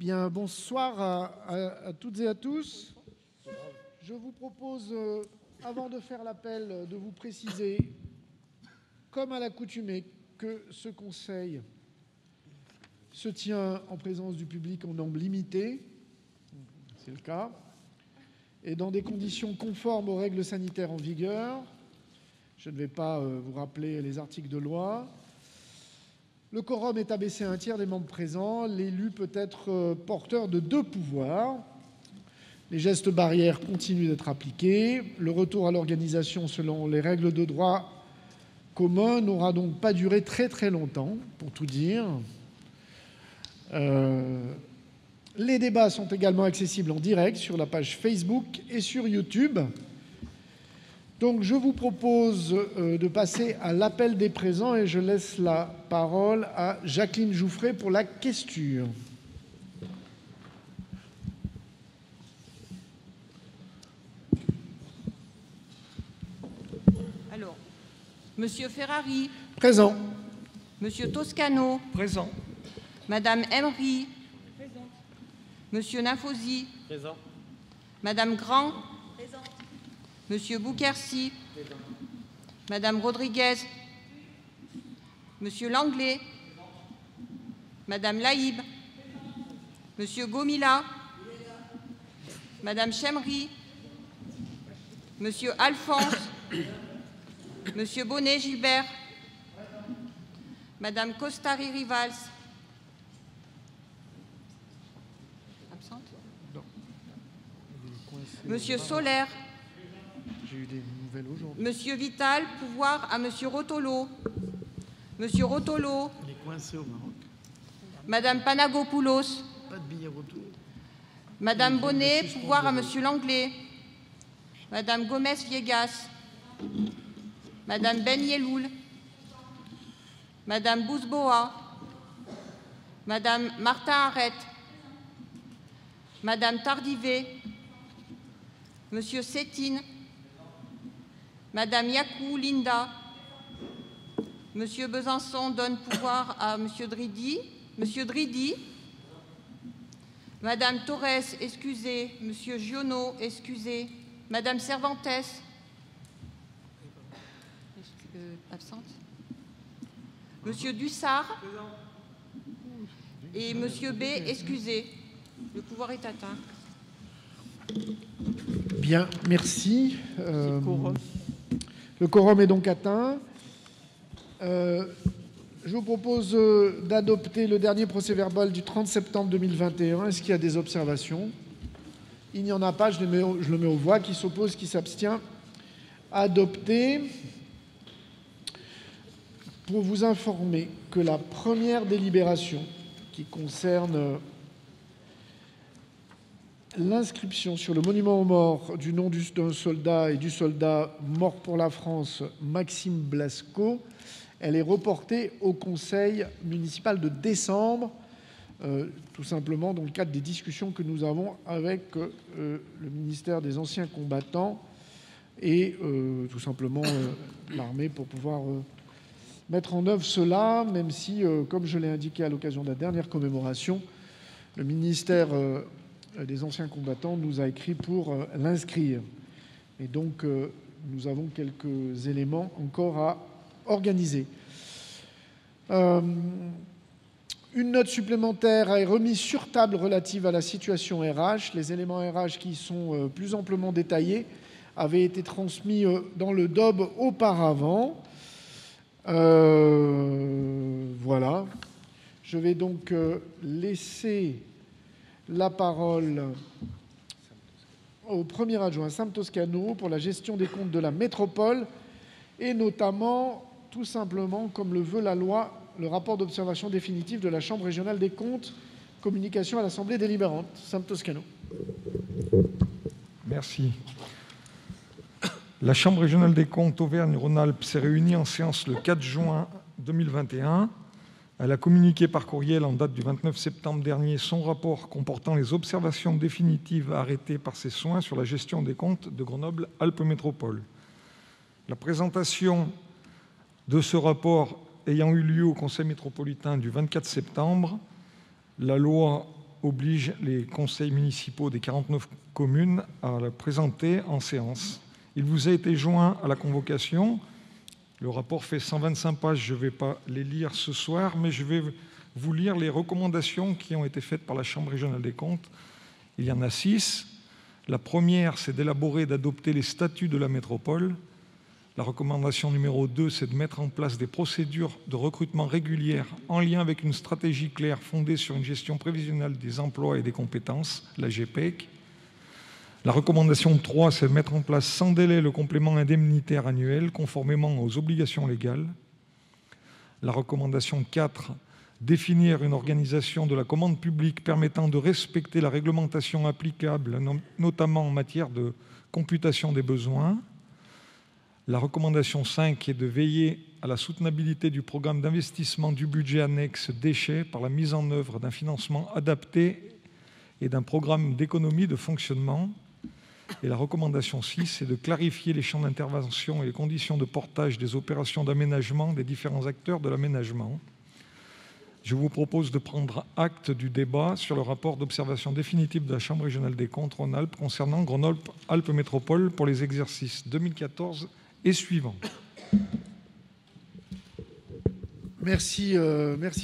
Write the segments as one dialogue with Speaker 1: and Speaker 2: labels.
Speaker 1: Bien, bonsoir à toutes et à tous. Je vous propose, avant de faire l'appel, de vous préciser, comme à l'accoutumée, que ce conseil se tient en présence du public en nombre limité, c'est le cas, et dans des conditions conformes aux règles sanitaires en vigueur. Je ne vais pas vous rappeler les articles de loi. Le quorum est abaissé à un tiers des membres présents. L'élu peut être porteur de 2 pouvoirs. Les gestes barrières continuent d'être appliqués. Le retour à l'organisation selon les règles de droit commun n'aura donc pas duré très très longtemps, pour tout dire. Les débats sont également accessibles en direct sur la page Facebook et sur YouTube. Donc je vous propose de passer à l'appel des présents et je laisse la parole à Jacqueline Jouffret pour la questure.
Speaker 2: Alors, Monsieur Ferrari.
Speaker 1: Présent.
Speaker 2: Monsieur Toscano.
Speaker 3: Présent.
Speaker 2: Madame Emery. Présente. Monsieur Nafosi.
Speaker 3: Présent.
Speaker 2: Madame Grand. Présente. Monsieur Bouquercy. Présent. Madame Rodriguez. Monsieur Langlais. Présent. Madame Laïb. Présent. Monsieur Gomila. Madame Chemry. Monsieur Alphonse. Monsieur Bonnet-Gilbert. Madame Costari-Rivals. Absente.
Speaker 1: Non.
Speaker 2: Monsieur Solaire.
Speaker 1: J'ai eu des nouvelles aujourd'hui.
Speaker 2: Monsieur Vital, pouvoir à Monsieur Rotolo. Monsieur Rotolo.
Speaker 1: Il est coincé au Maroc.
Speaker 2: Madame Panagopoulos.
Speaker 1: Pas de billet retour.
Speaker 2: Madame Bonnet, pouvoir à Monsieur Langlais. Madame Gomez-Viegas. Madame Ben Yeloul. Madame Bouzboa. Madame Martin Arrête. Madame Tardivet. Monsieur Sétine. Madame Yakou Linda. Monsieur Besançon donne pouvoir à Monsieur Dridi. Monsieur Dridi. Madame Torres, excusez. Monsieur Giono, excusez. Madame Cervantes. Absente. Monsieur Dussard. Et Monsieur B, excusez. Le pouvoir est atteint.
Speaker 1: Bien, merci. Le quorum est donc atteint. Je vous propose d'adopter le dernier procès-verbal du 30 septembre 2021. Est-ce qu'il y a des observations? Il n'y en a pas, je le mets aux voix. Qui s'oppose, qui s'abstient? Adopté. Pour vous informer que la première délibération qui concerne l'inscription sur le monument aux morts du nom d'un soldat et du soldat mort pour la France, Maxime Blasco, elle est reportée au conseil municipal de décembre, tout simplement dans le cadre des discussions que nous avons avec le ministère des Anciens Combattants et tout simplement l'armée pour pouvoir mettre en œuvre cela, même si, comme je l'ai indiqué à l'occasion de la dernière commémoration, le ministère des Anciens Combattants nous a écrit pour l'inscrire. Et donc, nous avons quelques éléments encore à organiser. Une note supplémentaire est remise sur table relative à la situation RH. Les éléments RH qui sont plus amplement détaillés avaient été transmis dans le DOB auparavant. Voilà. Je vais donc laisser la parole au premier adjoint Sam Toscano pour la gestion des comptes de la métropole et notamment, tout simplement, comme le veut la loi, le rapport d'observation définitif de la Chambre régionale des comptes, communication à l'Assemblée délibérante. Sam Toscano.
Speaker 3: Merci. La Chambre régionale des comptes Auvergne-Rhône-Alpes s'est réunie en séance le 4 juin 2021. Elle a communiqué par courriel en date du 29 septembre dernier son rapport comportant les observations définitives arrêtées par ses soins sur la gestion des comptes de Grenoble-Alpes Métropole. La présentation de ce rapport ayant eu lieu au Conseil métropolitain du 24 septembre, la loi oblige les conseils municipaux des 49 communes à la présenter en séance. Il vous a été joint à la convocation. Le rapport fait 125 pages, je ne vais pas les lire ce soir, mais je vais vous lire les recommandations qui ont été faites par la Chambre régionale des comptes. Il y en a 6. La première, c'est d'élaborer et d'adopter les statuts de la métropole. La recommandation numéro 2, c'est de mettre en place des procédures de recrutement régulières en lien avec une stratégie claire fondée sur une gestion prévisionnelle des emplois et des compétences, la GPEC. La recommandation 3, c'est de mettre en place sans délai le complément indemnitaire annuel conformément aux obligations légales. La recommandation 4, définir une organisation de la commande publique permettant de respecter la réglementation applicable, notamment en matière de computation des besoins. La recommandation 5 est de veiller à la soutenabilité du programme d'investissement du budget annexe déchets par la mise en œuvre d'un financement adapté et d'un programme d'économie de fonctionnement. Et la recommandation 6 est de clarifier les champs d'intervention et les conditions de portage des opérations d'aménagement des différents acteurs de l'aménagement. Je vous propose de prendre acte du débat sur le rapport d'observation définitive de la Chambre régionale des comptes Rhône-Alpes concernant Grenoble-Alpes Métropole pour les exercices 2014 et suivants.
Speaker 1: Merci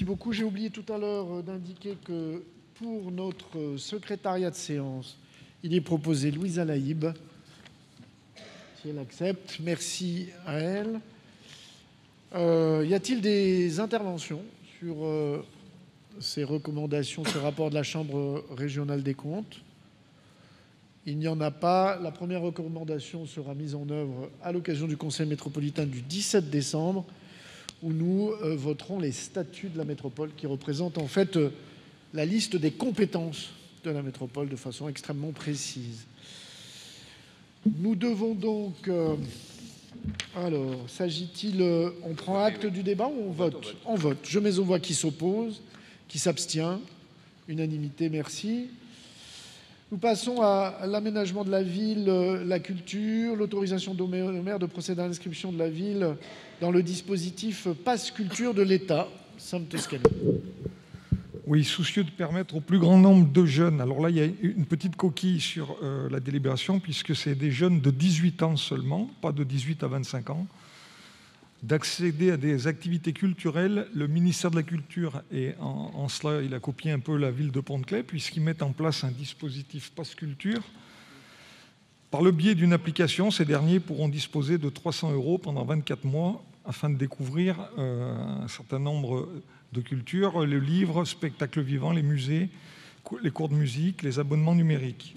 Speaker 1: beaucoup. J'ai oublié tout à l'heure d'indiquer que pour notre secrétariat de séance, il est proposé Louise Alaïb, si elle accepte. Merci à elle. Y a-t-il des interventions sur ces recommandations, ce rapport de la Chambre régionale des comptes? Il n'y en a pas. La première recommandation sera mise en œuvre à l'occasion du Conseil métropolitain du 17 décembre, où nous voterons les statuts de la métropole qui représentent en fait la liste des compétences de la métropole de façon extrêmement précise. Nous devons donc... alors, s'agit-il... on prend acte du débat ou on vote? On vote. Je mets aux voix qui s'oppose, qui s'abstient. Unanimité, merci. Nous passons à l'aménagement de la ville, la culture, l'autorisation au maire de procéder à l'inscription de la ville dans le dispositif Pass Culture de l'État. Sam Toscani.
Speaker 3: Oui, soucieux de permettre au plus grand nombre de jeunes, alors là il y a une petite coquille sur la délibération puisque c'est des jeunes de 18 ans seulement, pas de 18 à 25 ans, d'accéder à des activités culturelles. Le ministère de la Culture, et en cela il a copié un peu la ville de Pont-de-Claix puisqu'ils mettent en place un dispositif Pass Culture. Par le biais d'une application, ces derniers pourront disposer de 300 € pendant 24 mois afin de découvrir un certain nombre de cultures, le livre, spectacles vivants, les musées, les cours de musique, les abonnements numériques.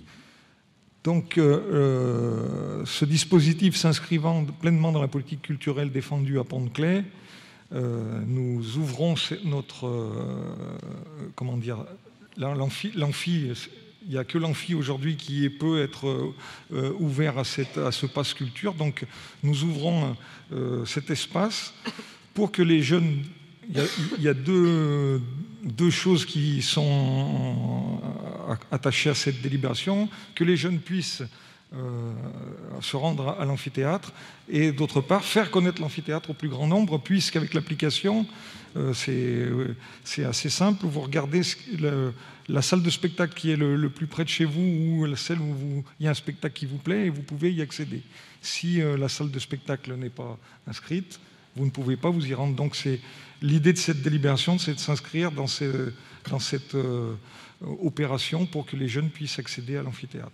Speaker 3: Donc, ce dispositif s'inscrivant pleinement dans la politique culturelle défendue à Pont-de-Claix, nous ouvrons notre... comment dire, l'amphi. Il n'y a que l'amphi aujourd'hui qui peut être ouvert à ce pass culture. Donc, nous ouvrons cet espace pour que les jeunes... Il y a deux choses qui sont attachées à cette délibération, que les jeunes puissent se rendre à l'amphithéâtre et d'autre part faire connaître l'amphithéâtre au plus grand nombre, puisqu'avec l'application, c'est assez simple. Vous regardez la salle de spectacle qui est le plus près de chez vous ou celle où il y a un spectacle qui vous plaît et vous pouvez y accéder. Si la salle de spectacle n'est pas inscrite, vous ne pouvez pas vous y rendre. Donc l'idée de cette délibération, c'est de s'inscrire dans cette opération pour que les jeunes puissent accéder à l'amphithéâtre.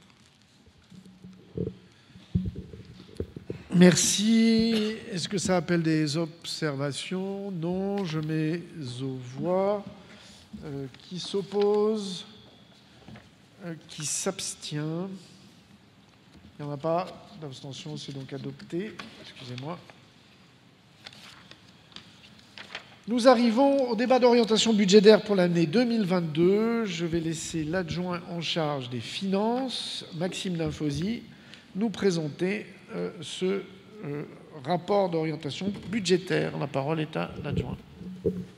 Speaker 1: Merci. Est-ce que ça appelle des observations? Non. Je mets aux voix. Qui s'oppose? Qui s'abstient? Il n'y en a pas d'abstention, c'est donc adopté. Excusez-moi. Nous arrivons au débat d'orientation budgétaire pour l'année 2022. Je vais laisser l'adjoint en charge des finances, Maxime Dinfosy, nous présenter ce rapport d'orientation budgétaire. La parole est à l'adjoint.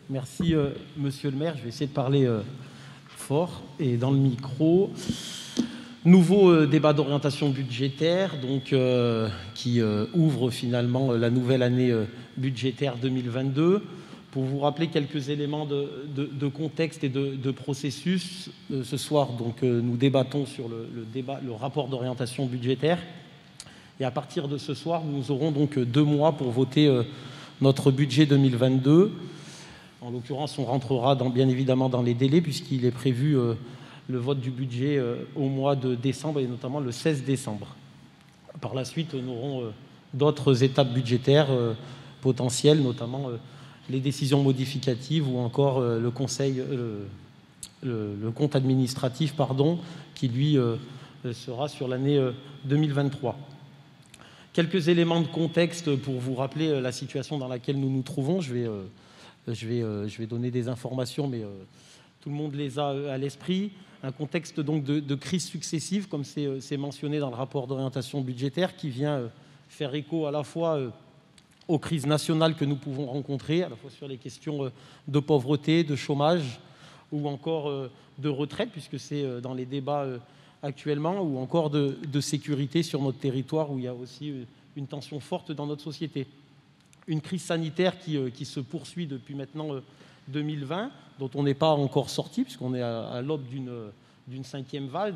Speaker 4: Merci, monsieur le maire. Je vais essayer de parler fort et dans le micro. Nouveau débat d'orientation budgétaire donc, qui ouvre finalement la nouvelle année budgétaire 2022. Pour vous rappeler quelques éléments de contexte et de processus, ce soir, donc, nous débattons sur le rapport d'orientation budgétaire. Et à partir de ce soir, nous aurons donc 2 mois pour voter notre budget 2022. En l'occurrence, on rentrera bien évidemment dans les délais, puisqu'il est prévu le vote du budget au mois de décembre, et notamment le 16 décembre. Par la suite, nous aurons d'autres étapes budgétaires potentielles, notamment les décisions modificatives ou encore le compte administratif, qui lui sera sur l'année 2023. Quelques éléments de contexte pour vous rappeler la situation dans laquelle nous nous trouvons. Je vais donner des informations, mais tout le monde les a à l'esprit. Un contexte donc de crise successive, comme c'est mentionné dans le rapport d'orientation budgétaire, qui vient faire écho à la fois aux crises nationales que nous pouvons rencontrer, à la fois sur les questions de pauvreté, de chômage, ou encore de retraite, puisque c'est dans les débats actuellement, ou encore de sécurité sur notre territoire, où il y a aussi une tension forte dans notre société. Une crise sanitaire qui se poursuit depuis maintenant 2020, dont on n'est pas encore sorti, puisqu'on est à l'aube d'une 5e vague,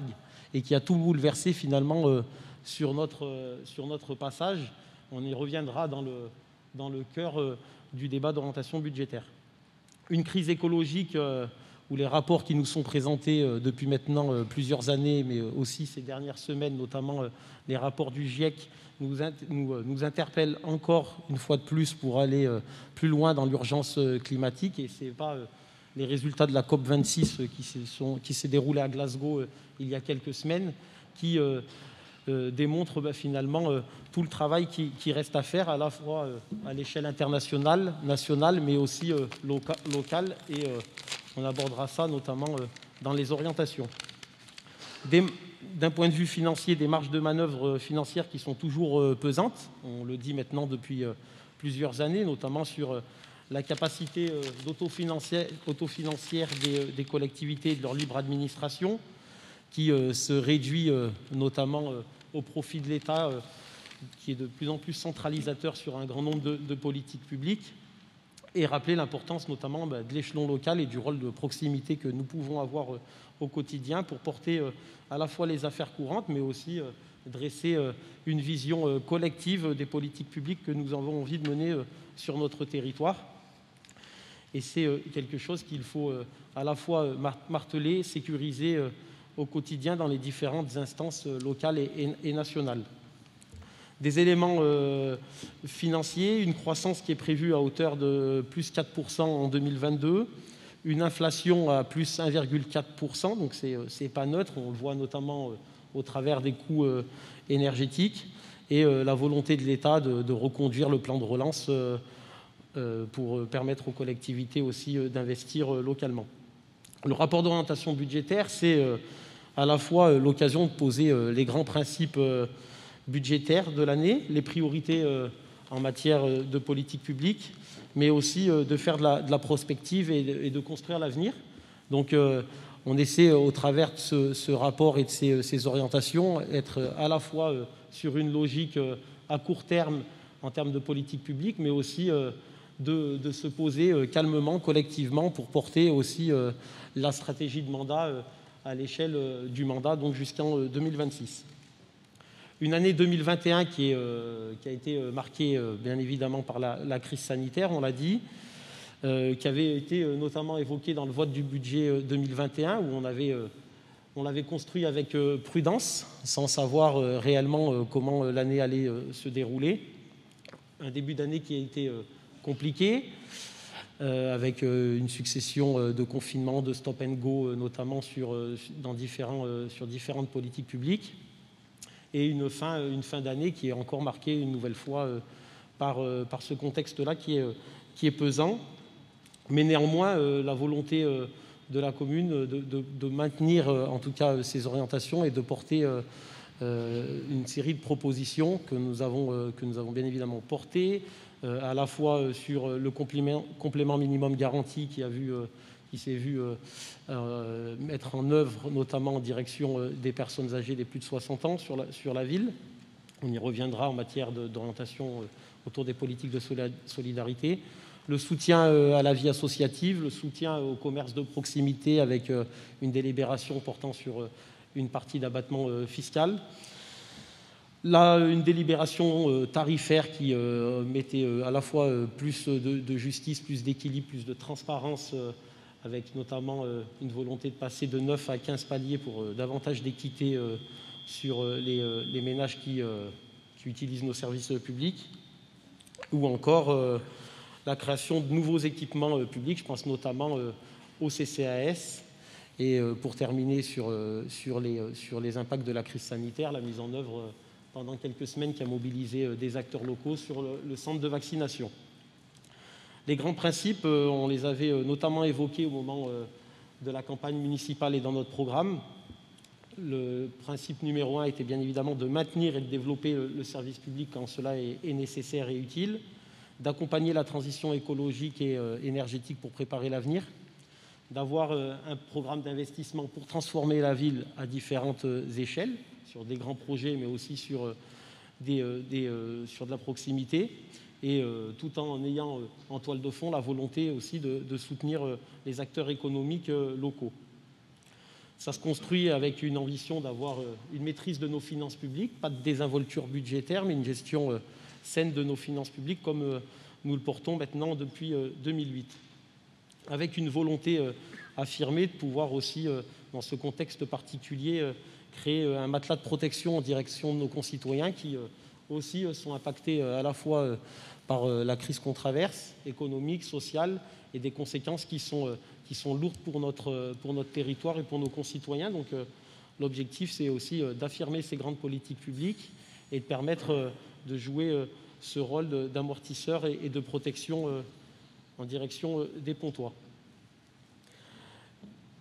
Speaker 4: et qui a tout bouleversé finalement sur notre passage. On y reviendra dans le cœur du débat d'orientation budgétaire. Une crise écologique où les rapports qui nous sont présentés depuis maintenant plusieurs années, mais aussi ces dernières semaines, notamment les rapports du GIEC, nous interpellent encore une fois de plus pour aller plus loin dans l'urgence climatique. Et ce n'est pas les résultats de la COP26 qui s'est déroulée à Glasgow il y a quelques semaines qui démontre finalement tout le travail qui reste à faire, à la fois à l'échelle internationale, nationale, mais aussi locale, et on abordera ça notamment dans les orientations. D'un point de vue financier, des marges de manœuvre financières qui sont toujours pesantes, on le dit maintenant depuis plusieurs années, notamment sur la capacité autofinancière des collectivités et de leur libre administration, qui se réduit notamment au profit de l'État, qui est de plus en plus centralisateur sur un grand nombre de politiques publiques, et rappeler l'importance notamment de l'échelon local et du rôle de proximité que nous pouvons avoir au quotidien pour porter à la fois les affaires courantes, mais aussi dresser une vision collective des politiques publiques que nous avons envie de mener sur notre territoire. Et c'est quelque chose qu'il faut à la fois marteler, sécuriser au quotidien dans les différentes instances locales et nationales. Des éléments financiers, une croissance qui est prévue à hauteur de plus 4% en 2022, une inflation à plus 1,4%, donc c'est pas neutre, on le voit notamment au travers des coûts énergétiques, et la volonté de l'État de reconduire le plan de relance pour permettre aux collectivités aussi d'investir localement. Le rapport d'orientation budgétaire, c'est à la fois l'occasion de poser les grands principes budgétaires de l'année, les priorités en matière de politique publique, mais aussi de faire de la prospective et de construire l'avenir. Donc on essaie au travers de ce rapport et de ces orientations être à la fois sur une logique à court terme en termes de politique publique, mais aussi de se poser calmement, collectivement, pour porter aussi la stratégie de mandat à l'échelle du mandat, donc jusqu'en 2026. Une année 2021 qui a été marquée bien évidemment par la crise sanitaire, on l'a dit, qui avait été notamment évoquée dans le vote du budget 2021, où on l'avait construit avec prudence, sans savoir réellement comment l'année allait se dérouler. Un début d'année qui a été compliqué, avec une succession de confinements, de stop and go, notamment sur différentes politiques publiques, et une fin d'année qui est encore marquée une nouvelle fois par ce contexte-là qui est pesant. Mais néanmoins, la volonté de la commune de maintenir en tout cas ses orientations et de porter une série de propositions que nous avons bien évidemment portées, à la fois sur le complément minimum garanti qui s'est vu mettre en œuvre, notamment en direction des personnes âgées des plus de 60 ans sur la ville. On y reviendra en matière d'orientation autour des politiques de solidarité. le soutien à la vie associative, le soutien au commerce de proximité avec une délibération portant sur une partie d'abattement fiscal. Là, une délibération tarifaire qui mettait à la fois plus de justice, plus d'équilibre, plus de transparence, avec notamment une volonté de passer de 9 à 15 paliers pour davantage d'équité sur les ménages qui utilisent nos services publics, ou encore la création de nouveaux équipements publics, je pense notamment au CCAS. Et pour terminer sur les impacts de la crise sanitaire, la mise en œuvre pendant quelques semaines qui a mobilisé des acteurs locaux sur le centre de vaccination. Les grands principes, on les avait notamment évoqués au moment de la campagne municipale et dans notre programme. Le principe numéro 1 était bien évidemment de maintenir et de développer le service public quand cela est nécessaire et utile, d'accompagner la transition écologique et énergétique pour préparer l'avenir, d'avoir un programme d'investissement pour transformer la ville à différentes échelles, sur des grands projets, mais aussi sur de la proximité, et tout en ayant en toile de fond la volonté aussi de soutenir les acteurs économiques locaux. Ça se construit avec une ambition d'avoir une maîtrise de nos finances publiques, pas de désinvolture budgétaire, mais une gestion saine de nos finances publiques, comme nous le portons maintenant depuis 2008. Avec une volonté affirmée de pouvoir aussi, dans ce contexte particulier, créer un matelas de protection en direction de nos concitoyens qui aussi sont impactés à la fois par la crise qu'on traverse, économique, sociale, et des conséquences qui sont lourdes pour notre territoire et pour nos concitoyens. Donc l'objectif, c'est aussi d'affirmer ces grandes politiques publiques et de permettre de jouer ce rôle d'amortisseur et de protection en direction des Pontois.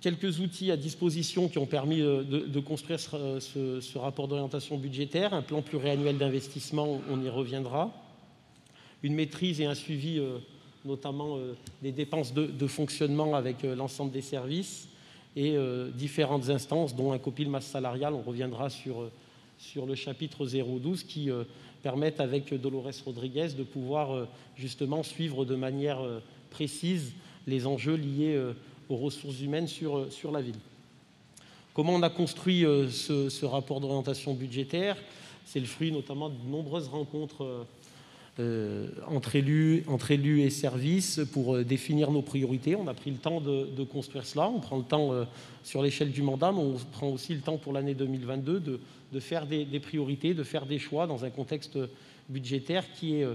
Speaker 4: Quelques outils à disposition qui ont permis de construire ce rapport d'orientation budgétaire, un plan pluriannuel d'investissement, on y reviendra, une maîtrise et un suivi notamment des dépenses de fonctionnement avec l'ensemble des services et différentes instances, dont un copil masse salariale, on reviendra sur le chapitre 012, qui permettent avec Dolores Rodriguez de pouvoir justement suivre de manière précise les enjeux liés aux ressources humaines sur la ville. Comment on a construit ce rapport d'orientation budgétaire? C'est le fruit notamment de nombreuses rencontres entre élus et services pour définir nos priorités. On a pris le temps de construire cela. On prend le temps sur l'échelle du mandat, mais on prend aussi le temps pour l'année 2022 de faire des priorités, de faire des choix dans un contexte budgétaire qui est,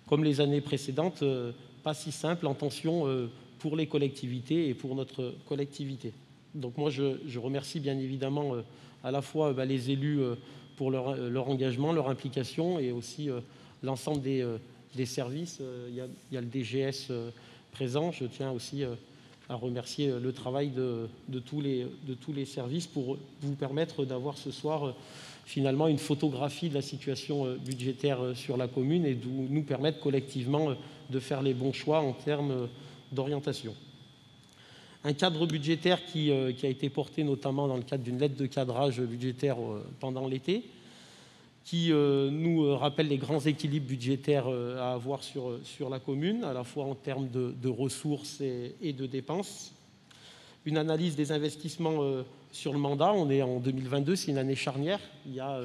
Speaker 4: comme les années précédentes, pas si simple, en tension pour les collectivités et pour notre collectivité. Donc moi, je remercie bien évidemment à la fois les élus pour leur engagement, leur implication, et aussi l'ensemble des services. Il y a le DGS présent. Je tiens aussi à remercier le travail de tous les services pour vous permettre d'avoir ce soir finalement une photographie de la situation budgétaire sur la commune et de nous permettre collectivement de faire les bons choix en termes d'orientation. Un cadre budgétaire qui a été porté notamment dans le cadre d'une lettre de cadrage budgétaire pendant l'été, qui nous rappelle les grands équilibres budgétaires à avoir sur la commune, à la fois en termes de ressources et de dépenses. Une analyse des investissements sur le mandat. On est en 2022, c'est une année charnière. Il y a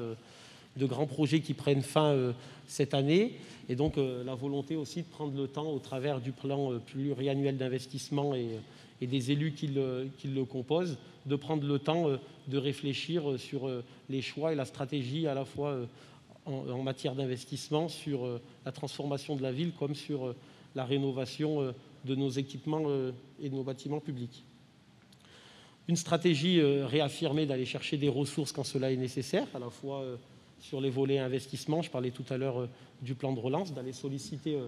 Speaker 4: de grands projets qui prennent fin cette année. Et donc la volonté aussi de prendre le temps, au travers du plan pluriannuel d'investissement et des élus qui le composent, de prendre le temps de réfléchir sur les choix et la stratégie à la fois en matière d'investissement, sur la transformation de la ville comme sur la rénovation de nos équipements et de nos bâtiments publics. Une stratégie réaffirmée d'aller chercher des ressources quand cela est nécessaire, à la fois sur les volets investissement, je parlais tout à l'heure du plan de relance, d'aller solliciter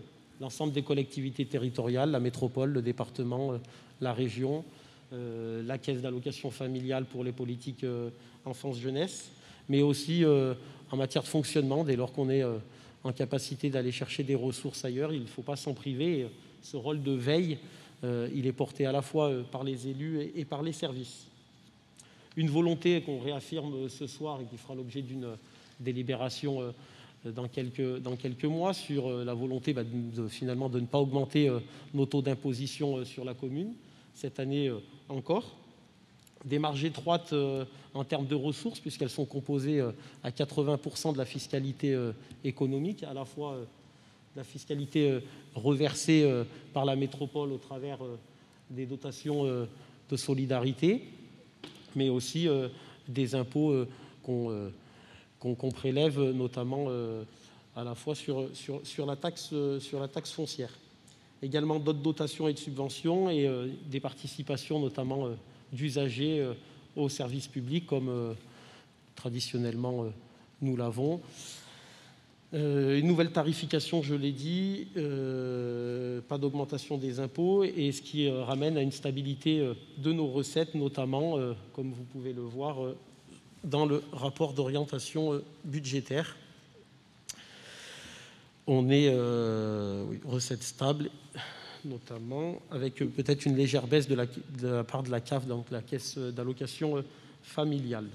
Speaker 4: l'ensemble des collectivités territoriales, la métropole, le département, la région, la caisse d'allocation familiale pour les politiques enfance-jeunesse, mais aussi en matière de fonctionnement, dès lors qu'on est en capacité d'aller chercher des ressources ailleurs, il ne faut pas s'en priver. Ce rôle de veille, il est porté à la fois par les élus et par les services. Une volonté qu'on réaffirme ce soir et qui fera l'objet d'une délibération dans quelques mois sur la volonté finalement de ne pas augmenter nos taux d'imposition sur la commune, cette année encore. Des marges étroites en termes de ressources, puisqu'elles sont composées à 80% de la fiscalité économique, à la fois la fiscalité reversée par la métropole au travers des dotations de solidarité, mais aussi des impôts qu'on prélève, notamment à la fois sur la taxe foncière. Également d'autres dotations et de subventions et des participations, notamment d'usagers aux services publics, comme traditionnellement nous l'avons. Une nouvelle tarification, je l'ai dit, pas d'augmentation des impôts, et ce qui ramène à une stabilité de nos recettes, notamment, comme vous pouvez le voir, dans le rapport d'orientation budgétaire. On est recettes stables, notamment, avec peut-être une légère baisse de la part de la CAF, donc la caisse d'allocation familiale.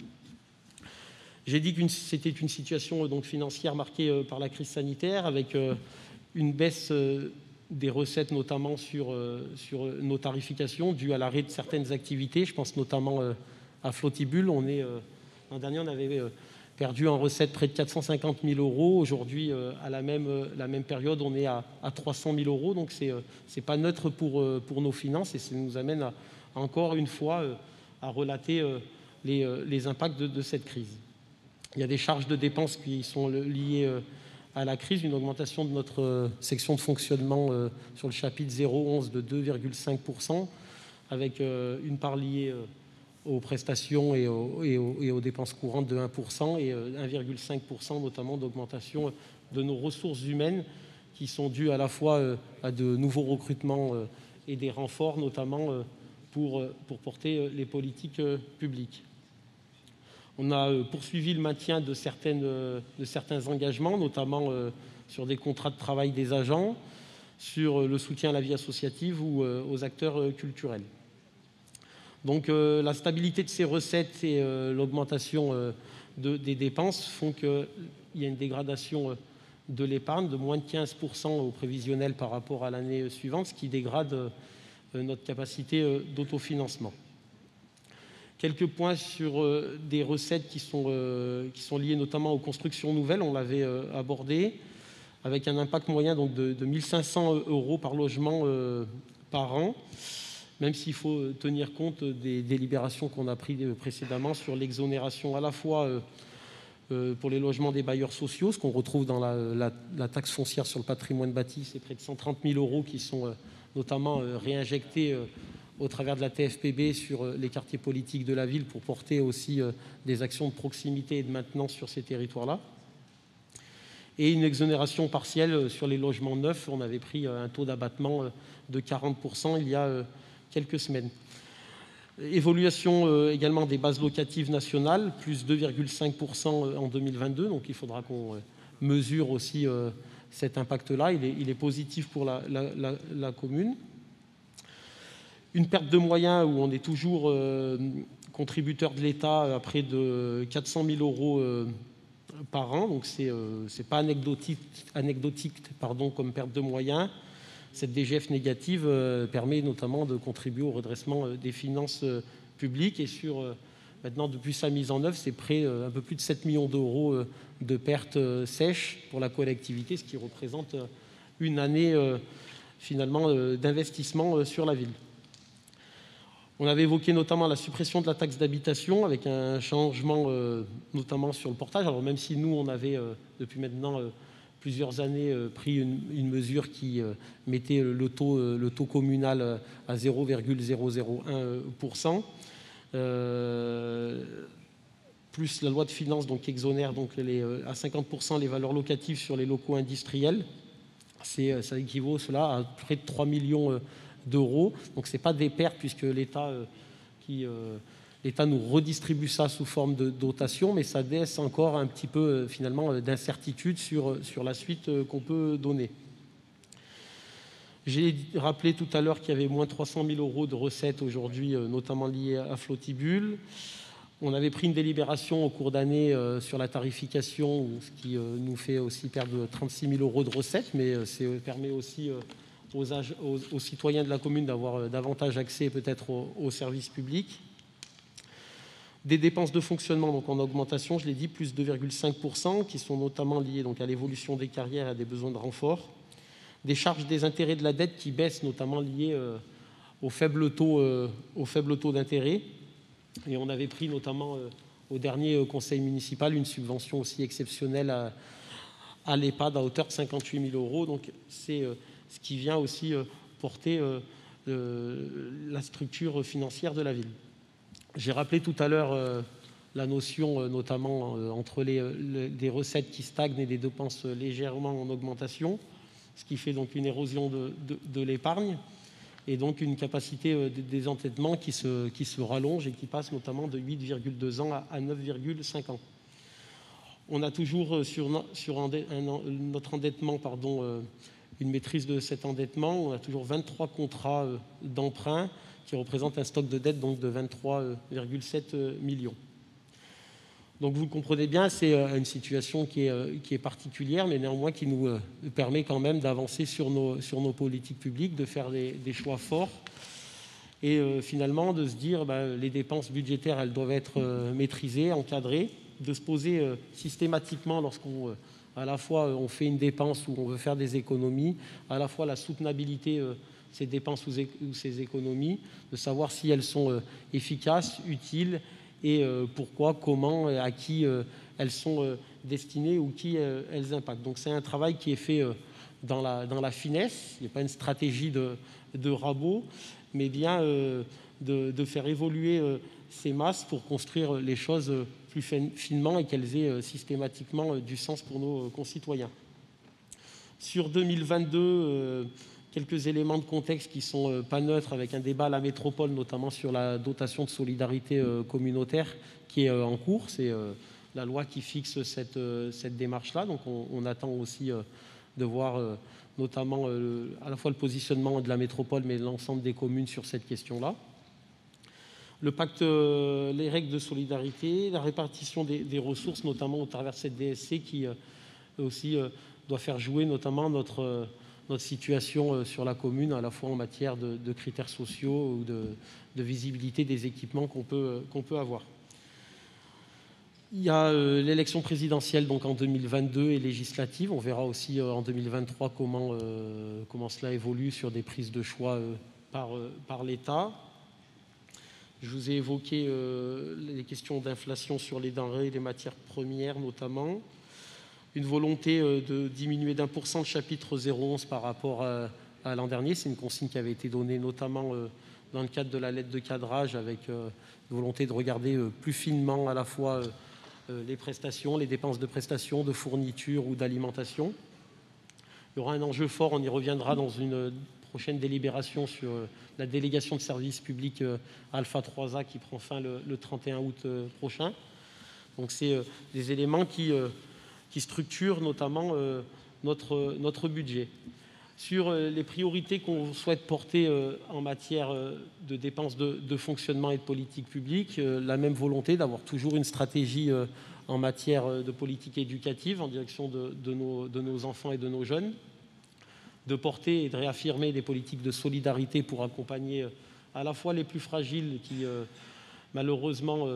Speaker 4: J'ai dit que c'était une situation donc financière marquée par la crise sanitaire, avec une baisse des recettes, notamment sur nos tarifications, due à l'arrêt de certaines activités. Je pense notamment à Flottibul. L'an dernier, on avait perdu en recettes près de 450 000 euros. Aujourd'hui, à la même période, on est à 300 000 euros. Donc, ce n'est pas neutre pour nos finances, et ça nous amène encore une fois à relater les impacts de cette crise. Il y a des charges de dépenses qui sont liées à la crise, une augmentation de notre section de fonctionnement sur le chapitre 011 de 2,5%, avec une part liée aux prestations et aux dépenses courantes de 1% et 1,5% notamment d'augmentation de nos ressources humaines, qui sont dues à la fois à de nouveaux recrutements et des renforts, notamment pour porter les politiques publiques. On a poursuivi le maintien de certains engagements, notamment sur des contrats de travail des agents, sur le soutien à la vie associative ou aux acteurs culturels. Donc la stabilité de ces recettes et l'augmentation des dépenses font qu'il y a une dégradation de l'épargne de moins de 15% au prévisionnel par rapport à l'année suivante, ce qui dégrade notre capacité d'autofinancement. Quelques points sur des recettes qui sont liées notamment aux constructions nouvelles, on l'avait abordé, avec un impact moyen donc, de 1 500 euros par logement par an, même s'il faut tenir compte des délibérations qu'on a prises précédemment sur l'exonération à la fois pour les logements des bailleurs sociaux, ce qu'on retrouve dans la taxe foncière sur le patrimoine bâti, c'est près de 130 000 euros qui sont notamment réinjectés au travers de la TFPB sur les quartiers politiques de la ville pour porter aussi des actions de proximité et de maintenance sur ces territoires-là. Et une exonération partielle sur les logements neufs. On avait pris un taux d'abattement de 40% il y a quelques semaines. Évolution également des bases locatives nationales, plus 2,5% en 2022. Donc il faudra qu'on mesure aussi cet impact-là. Il est positif pour la commune. Une perte de moyens où on est toujours contributeur de l'État à près de 400 000 euros par an. Donc, ce n'est pas anecdotique comme perte de moyens. Cette DGF négative permet notamment de contribuer au redressement des finances publiques. Et maintenant, depuis sa mise en œuvre, c'est un peu plus de 7 millions d'euros de pertes sèches pour la collectivité, ce qui représente une année finalement d'investissement sur la ville. On avait évoqué notamment la suppression de la taxe d'habitation avec un changement notamment sur le portage. Alors même si nous, on avait depuis maintenant plusieurs années pris une mesure qui mettait le taux communal à 0,001%, plus la loi de finances donc, qui exonère donc, à 50% les valeurs locatives sur les locaux industriels. Ça équivaut cela à près de 3 millions d'euros. Donc ce n'est pas des pertes puisque l'État nous redistribue ça sous forme de dotation, mais ça laisse encore un petit peu finalement d'incertitude sur la suite qu'on peut donner. J'ai rappelé tout à l'heure qu'il y avait moins 300 000 euros de recettes aujourd'hui, notamment liées à Flottibul. On avait pris une délibération au cours d'année sur la tarification, ce qui nous fait aussi perdre 36 000 € de recettes, mais ça permet aussi aux citoyens de la commune d'avoir davantage accès peut-être aux services publics. Des dépenses de fonctionnement donc en augmentation, je l'ai dit, plus 2,5%, qui sont notamment liées donc à l'évolution des carrières et à des besoins de renfort. Des charges des intérêts de la dette qui baissent, notamment liées au faible taux d'intérêt. Et on avait pris notamment au dernier conseil municipal une subvention aussi exceptionnelle à l'EHPAD à hauteur de 58 000 €. Donc c'est ce qui vient aussi porter la structure financière de la ville. J'ai rappelé tout à l'heure la notion notamment entre des recettes qui stagnent et des dépenses légèrement en augmentation, ce qui fait donc une érosion de l'épargne et donc une capacité de désendettement qui se rallonge et qui passe notamment de 8,2 ans à 9,5 ans. On a toujours sur notre endettement, une maîtrise de cet endettement. On a toujours 23 contrats d'emprunt qui représentent un stock de dette donc de 23,7 millions. Donc vous le comprenez bien, c'est une situation qui est particulière, mais néanmoins qui nous permet quand même d'avancer sur nos politiques publiques, de faire des choix forts et finalement de se dire les dépenses budgétaires, elles doivent être maîtrisées, encadrées, de se poser systématiquement lorsqu'on à la fois on fait une dépense ou on veut faire des économies, à la fois la soutenabilité ces dépenses ou ces économies, de savoir si elles sont efficaces, utiles, et pourquoi, comment, à qui elles sont destinées ou qui elles impactent. Donc c'est un travail qui est fait dans la finesse, il n'y a pas une stratégie de rabot, mais bien de faire évoluer ces masses pour construire les choses plus finement et qu'elles aient systématiquement du sens pour nos concitoyens. Sur 2022, quelques éléments de contexte qui ne sont pas neutres, avec un débat à la métropole, notamment sur la dotation de solidarité communautaire qui est en cours. C'est la loi qui fixe cette démarche-là. Donc on attend aussi de voir notamment à la fois le positionnement de la métropole, mais de l'ensemble des communes sur cette question-là. Le pacte, les règles de solidarité, la répartition des ressources, notamment au travers de cette DSC qui aussi doit faire jouer notamment notre situation sur la commune, à la fois en matière de critères sociaux ou de visibilité des équipements qu'on peut avoir. Il y a l'élection présidentielle donc en 2022 et législative. On verra aussi en 2023 comment cela évolue sur des prises de choix par l'État. Je vous ai évoqué les questions d'inflation sur les denrées et les matières premières notamment. Une volonté de diminuer d'1% le chapitre 011 par rapport à l'an dernier. C'est une consigne qui avait été donnée notamment dans le cadre de la lettre de cadrage, avec une volonté de regarder plus finement à la fois les prestations, les dépenses de prestations, de fourniture ou d'alimentation. Il y aura un enjeu fort, on y reviendra dans une prochaine délibération sur la délégation de services publics Alpha 3A qui prend fin le 31 août prochain. Donc c'est des éléments qui structurent notamment notre budget. Sur les priorités qu'on souhaite porter en matière de dépenses de fonctionnement et de politique publique, la même volonté d'avoir toujours une stratégie en matière de politique éducative en direction de nos enfants et de nos jeunes, de porter et de réaffirmer des politiques de solidarité pour accompagner à la fois les plus fragiles qui malheureusement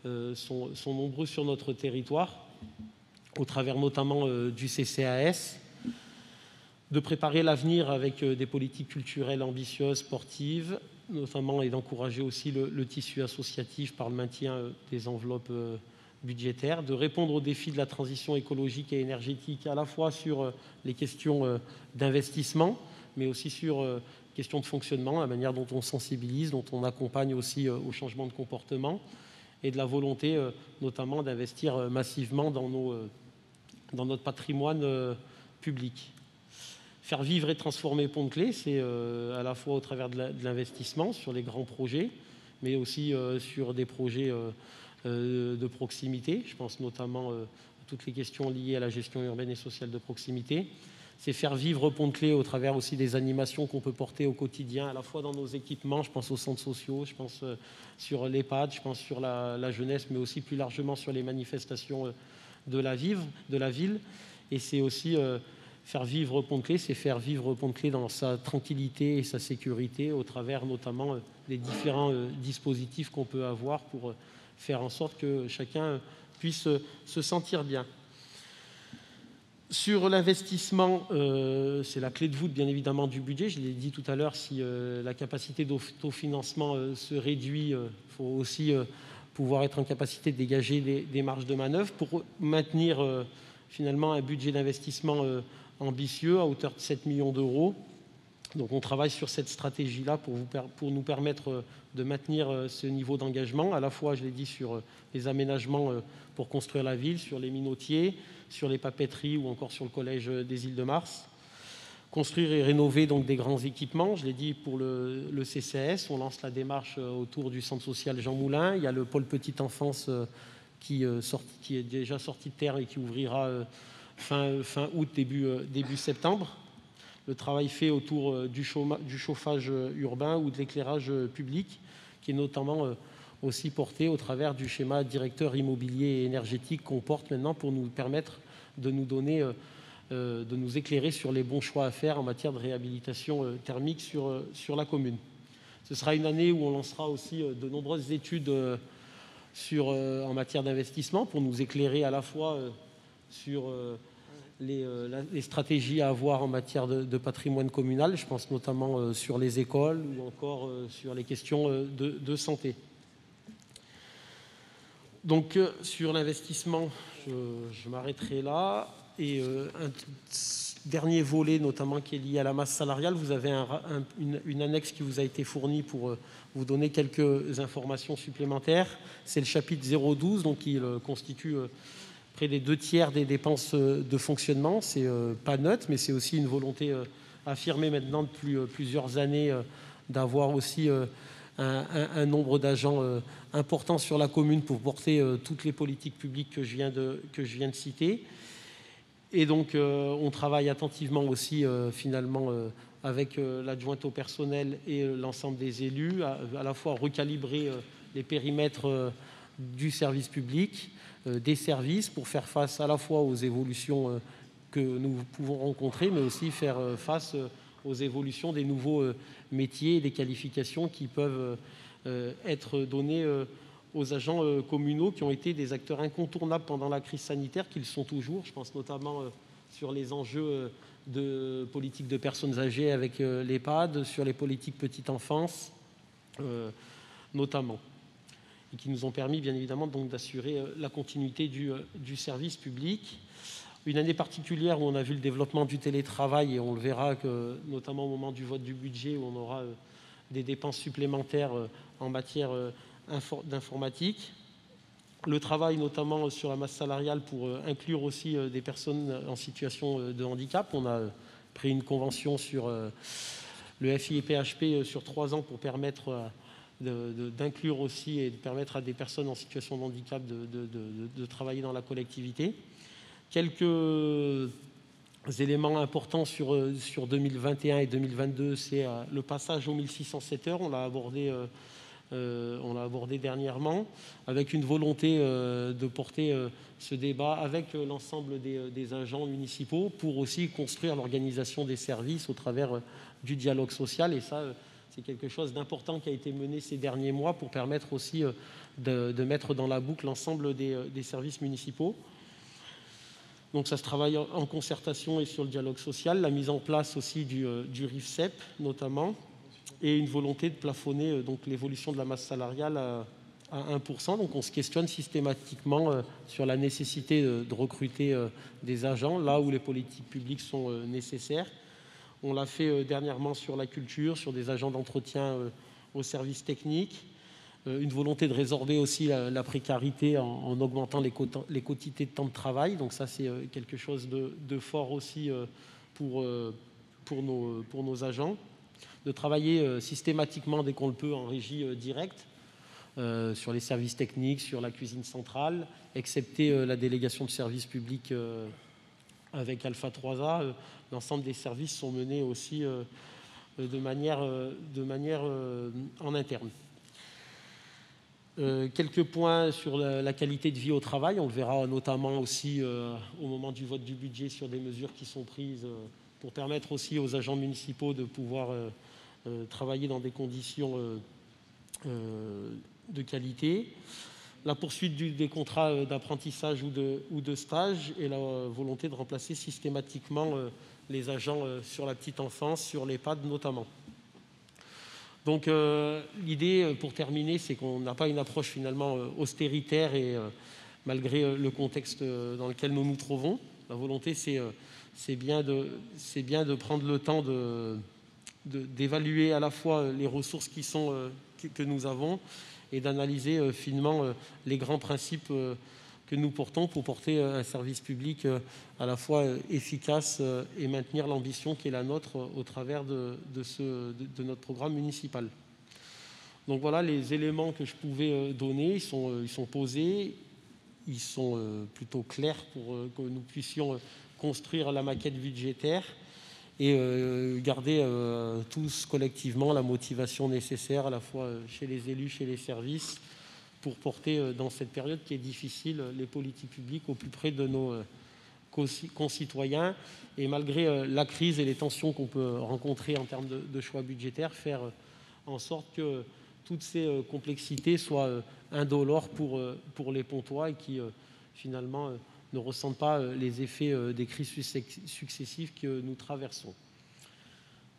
Speaker 4: sont nombreux sur notre territoire, au travers notamment du CCAS, de préparer l'avenir avec des politiques culturelles ambitieuses, sportives, notamment, et d'encourager aussi le tissu associatif par le maintien des enveloppes budgétaires, de répondre aux défis de la transition écologique et énergétique, à la fois sur les questions d'investissement, mais aussi sur les questions de fonctionnement, la manière dont on sensibilise, dont on accompagne aussi au changement de comportement, et de la volonté notamment d'investir massivement dans notre patrimoine public. Faire vivre et transformer Pont-de-Claix, c'est à la fois au travers de l'investissement sur les grands projets, mais aussi sur des projets de proximité. Je pense notamment à toutes les questions liées à la gestion urbaine et sociale de proximité. c'est faire vivre Pont-de-Claix au travers aussi des animations qu'on peut porter au quotidien, à la fois dans nos équipements, je pense aux centres sociaux, je pense sur l'EHPAD, je pense sur la jeunesse, mais aussi plus largement sur les manifestations de la ville. Et c'est aussi faire vivre Pont-de-Claix, c'est faire vivre Pont-de-Claix dans sa tranquillité et sa sécurité, au travers notamment des différents dispositifs qu'on peut avoir pour faire en sorte que chacun puisse se sentir bien. Sur l'investissement, c'est la clé de voûte bien évidemment du budget. Je l'ai dit tout à l'heure, si la capacité d'autofinancement se réduit, il faut aussi pouvoir être en capacité de dégager des marges de manœuvre pour maintenir finalement un budget d'investissement ambitieux à hauteur de 7 millions d'euros. Donc on travaille sur cette stratégie-là pour nous permettre de maintenir ce niveau d'engagement, à la fois, je l'ai dit, sur les aménagements pour construire la ville, sur les minotiers, sur les papeteries ou encore sur le collège des Îles-de-Mars. Construire et rénover donc des grands équipements. Je l'ai dit, pour le CCAS, on lance la démarche autour du centre social Jean Moulin. Il y a le pôle petite enfance qui est déjà sorti de terre et qui ouvrira fin août, début septembre. Le travail fait autour du chauffage urbain ou de l'éclairage public, qui est notamment aussi porté au travers du schéma directeur immobilier et énergétique qu'on porte maintenant pour nous permettre de nous éclairer sur les bons choix à faire en matière de réhabilitation thermique sur la commune. Ce sera une année où on lancera aussi de nombreuses études en matière d'investissement pour nous éclairer à la fois sur les stratégies à avoir en matière de patrimoine communal. Je pense notamment sur les écoles ou encore sur les questions de santé. Donc sur l'investissement, je m'arrêterai là. Et un dernier volet, notamment qui est lié à la masse salariale, vous avez une annexe qui vous a été fournie pour vous donner quelques informations supplémentaires. C'est le chapitre 012, donc qui constitue près des 2/3 des dépenses de fonctionnement. C'est pas neutre, mais c'est aussi une volonté affirmée maintenant depuis plusieurs années d'avoir aussi un nombre d'agents important sur la commune pour porter toutes les politiques publiques que je viens de citer. Et donc, on travaille attentivement aussi, finalement, avec l'adjointe au personnel et l'ensemble des élus, à la fois recalibrer les périmètres du service public, des services, pour faire face à la fois aux évolutions que nous pouvons rencontrer, mais aussi faire face aux évolutions des nouveaux métiers et des qualifications qui peuvent être données aux agents communaux qui ont été des acteurs incontournables pendant la crise sanitaire, qu'ils sont toujours. Je pense notamment sur les enjeux de politique de personnes âgées avec l'EHPAD, sur les politiques petite enfance notamment, et qui nous ont permis bien évidemment donc d'assurer la continuité du service public. Une année particulière où on a vu le développement du télétravail, et on le verra que, notamment au moment du vote du budget, où on aura des dépenses supplémentaires en matière d'informatique. Le travail notamment sur la masse salariale pour inclure aussi des personnes en situation de handicap. On a pris une convention sur le FI et PHP sur 3 ans pour permettre d'inclure aussi et de permettre à des personnes en situation de handicap de travailler dans la collectivité. Quelques éléments importants sur 2021 et 2022, c'est le passage aux 1607 heures. On l'a abordé dernièrement, avec une volonté de porter ce débat avec l'ensemble des agents municipaux pour aussi construire l'organisation des services au travers du dialogue social. Et ça, c'est quelque chose d'important qui a été mené ces derniers mois pour permettre aussi de mettre dans la boucle l'ensemble des services municipaux. Donc ça se travaille en concertation et sur le dialogue social, la mise en place aussi du RIFSEP notamment, et une volonté de plafonner donc l'évolution de la masse salariale à 1%. Donc on se questionne systématiquement sur la nécessité de recruter des agents là où les politiques publiques sont nécessaires. On l'a fait dernièrement sur la culture, sur des agents d'entretien au service technique. Une volonté de résorber aussi la précarité en augmentant les quotités de temps de travail. Donc ça, c'est quelque chose de fort aussi pour nos agents. De travailler systématiquement, dès qu'on le peut, en régie directe, sur les services techniques, sur la cuisine centrale, excepté la délégation de services publics avec Alpha 3A, l'ensemble des services sont menés aussi de manière en interne. Quelques points sur la qualité de vie au travail. On le verra notamment aussi au moment du vote du budget sur des mesures qui sont prises pour permettre aussi aux agents municipaux de pouvoir travailler dans des conditions de qualité. La poursuite des contrats d'apprentissage ou de stage et la volonté de remplacer systématiquement les agents sur la petite enfance, sur l'EHPAD notamment. Donc l'idée, pour terminer, c'est qu'on n'a pas une approche finalement austéritaire et malgré le contexte dans lequel nous nous trouvons. La volonté, c'est bien de prendre le temps d'évaluer à la fois les ressources que nous avons et d'analyser finement les grands principes que nous portons pour porter un service public à la fois efficace et maintenir l'ambition qui est la nôtre au travers de notre programme municipal. Donc voilà les éléments que je pouvais donner, ils sont posés, ils sont plutôt clairs pour que nous puissions construire la maquette budgétaire et garder tous collectivement la motivation nécessaire à la fois chez les élus, chez les services, pour porter dans cette période qui est difficile les politiques publiques au plus près de nos concitoyens et malgré la crise et les tensions qu'on peut rencontrer en termes de choix budgétaires, faire en sorte que toutes ces complexités soient indolores pour les Pontois et qui finalement ne ressentent pas les effets des crises successives que nous traversons.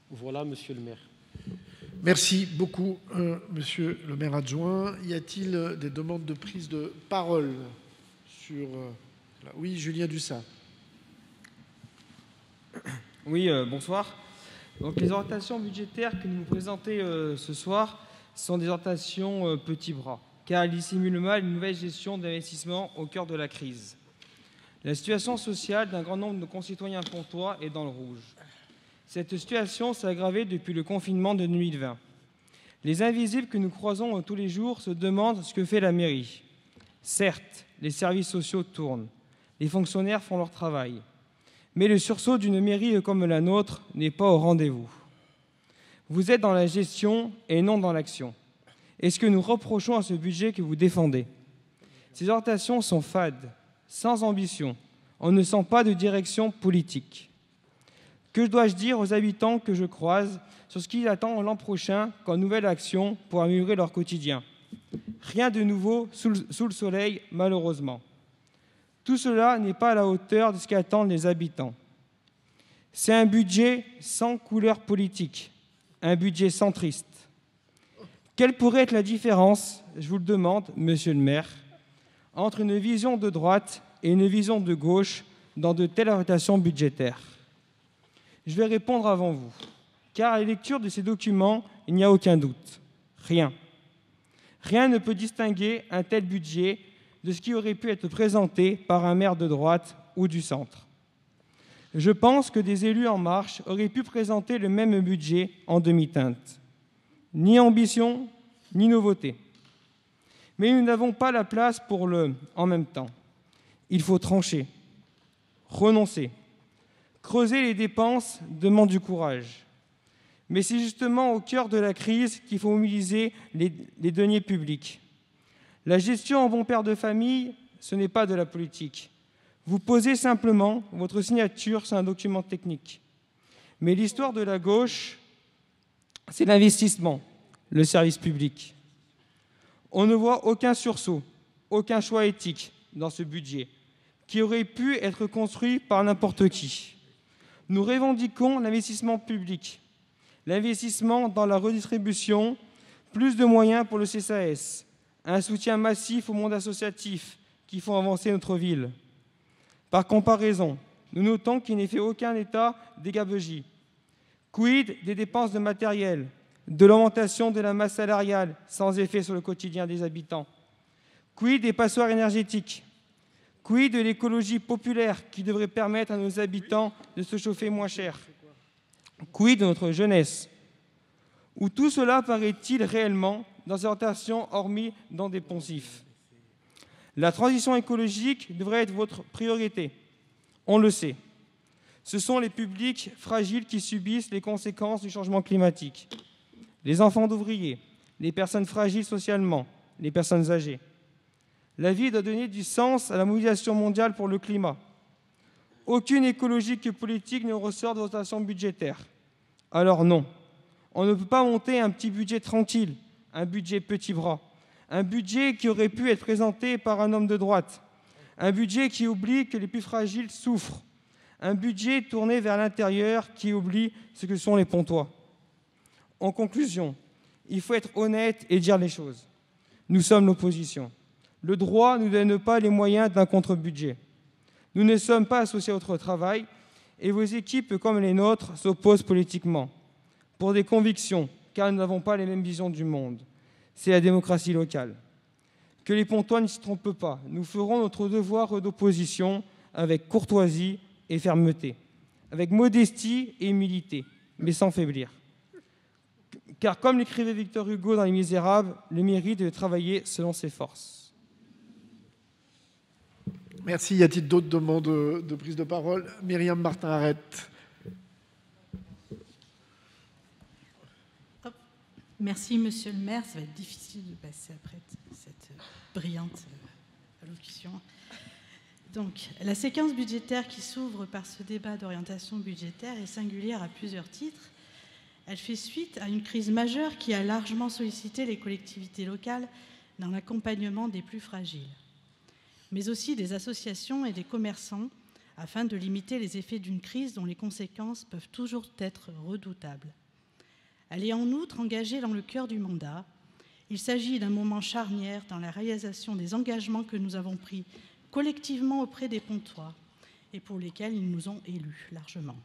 Speaker 4: Voilà, monsieur le maire.
Speaker 1: Merci beaucoup, monsieur le maire adjoint. Y a-t-il des demandes de prise de parole sur... Oui, Julien Dussat.
Speaker 5: Oui, bonsoir. Donc, les orientations budgétaires que nous présentez ce soir sont des orientations petits bras, car elles dissimulent mal une nouvelle gestion d'investissement au cœur de la crise. La situation sociale d'un grand nombre de nos concitoyens pontois est dans le rouge. Cette situation s'est aggravée depuis le confinement de 2020. Les invisibles que nous croisons tous les jours se demandent ce que fait la mairie. Certes, les services sociaux tournent, les fonctionnaires font leur travail, mais le sursaut d'une mairie comme la nôtre n'est pas au rendez-vous. Vous êtes dans la gestion et non dans l'action. Et ce que nous reprochons à ce budget que vous défendez. Ces orientations sont fades, sans ambition. On ne sent pas de direction politique. Que dois-je dire aux habitants que je croise sur ce qu'ils attendent l'an prochain comme nouvelle action pour améliorer leur quotidien? Rien de nouveau sous le soleil, malheureusement. Tout cela n'est pas à la hauteur de ce qu'attendent les habitants. C'est un budget sans couleur politique, un budget centriste. Quelle pourrait être la différence, je vous le demande, monsieur le maire, entre une vision de droite et une vision de gauche dans de telles orientations budgétaires? Je vais répondre avant vous, car à la lecture de ces documents, il n'y a aucun doute. Rien. Rien ne peut distinguer un tel budget de ce qui aurait pu être présenté par un maire de droite ou du centre. Je pense que des élus En Marche auraient pu présenter le même budget en demi-teinte. Ni ambition, ni nouveauté. Mais nous n'avons pas la place pour le « en même temps ». Il faut trancher, renoncer. Creuser les dépenses demande du courage. Mais c'est justement au cœur de la crise qu'il faut mobiliser les deniers publics. La gestion en bon père de famille, ce n'est pas de la politique. Vous posez simplement votre signature sur un document technique. Mais l'histoire de la gauche, c'est l'investissement, le service public. On ne voit aucun sursaut, aucun choix éthique dans ce budget qui aurait pu être construit par n'importe qui. Nous revendiquons l'investissement public, l'investissement dans la redistribution, plus de moyens pour le CCAS, un soutien massif au monde associatif qui font avancer notre ville. Par comparaison, nous notons qu'il n'est fait aucun état des gabegies. Quid des dépenses de matériel, de l'augmentation de la masse salariale sans effet sur le quotidien des habitants? Quid des passoires énergétiques? Quid de l'écologie populaire qui devrait permettre à nos habitants de se chauffer moins cher? Quid de notre jeunesse? Où tout cela paraît-il réellement dans ces orientations hormis dans des poncifs? La transition écologique devrait être votre priorité. On le sait. Ce sont les publics fragiles qui subissent les conséquences du changement climatique. Les enfants d'ouvriers, les personnes fragiles socialement, les personnes âgées. La vie doit donner du sens à la mobilisation mondiale pour le climat. Aucune écologie que politique ne ressort de dotation budgétaire. Alors non, on ne peut pas monter un petit budget tranquille, un budget petit bras, un budget qui aurait pu être présenté par un homme de droite, un budget qui oublie que les plus fragiles souffrent, un budget tourné vers l'intérieur qui oublie ce que sont les Pontois. En conclusion, il faut être honnête et dire les choses. Nous sommes l'opposition. Le droit ne nous donne pas les moyens d'un contre-budget. Nous ne sommes pas associés à votre travail et vos équipes, comme les nôtres, s'opposent politiquement. Pour des convictions, car nous n'avons pas les mêmes visions du monde. C'est la démocratie locale. Que les Pontois ne s'y trompent pas. Nous ferons notre devoir d'opposition avec courtoisie et fermeté, avec modestie et humilité, mais sans faiblir. Car comme l'écrivait Victor Hugo dans Les Misérables, le mérite de travailler selon ses forces.
Speaker 1: Merci. Y a-t-il d'autres demandes de prise de parole? Myriam Martin-Arrête.
Speaker 6: Merci, monsieur le maire. Ça va être difficile de passer après cette brillante allocution. Donc, la séquence budgétaire qui s'ouvre par ce débat d'orientation budgétaire est singulière à plusieurs titres. Elle fait suite à une crise majeure qui a largement sollicité les collectivités locales dans l'accompagnement des plus fragiles, mais aussi des associations et des commerçants, afin de limiter les effets d'une crise dont les conséquences peuvent toujours être redoutables. Elle est en outre engagée dans le cœur du mandat. Il s'agit d'un moment charnière dans la réalisation des engagements que nous avons pris collectivement auprès des Pontois et pour lesquels ils nous ont élus largement.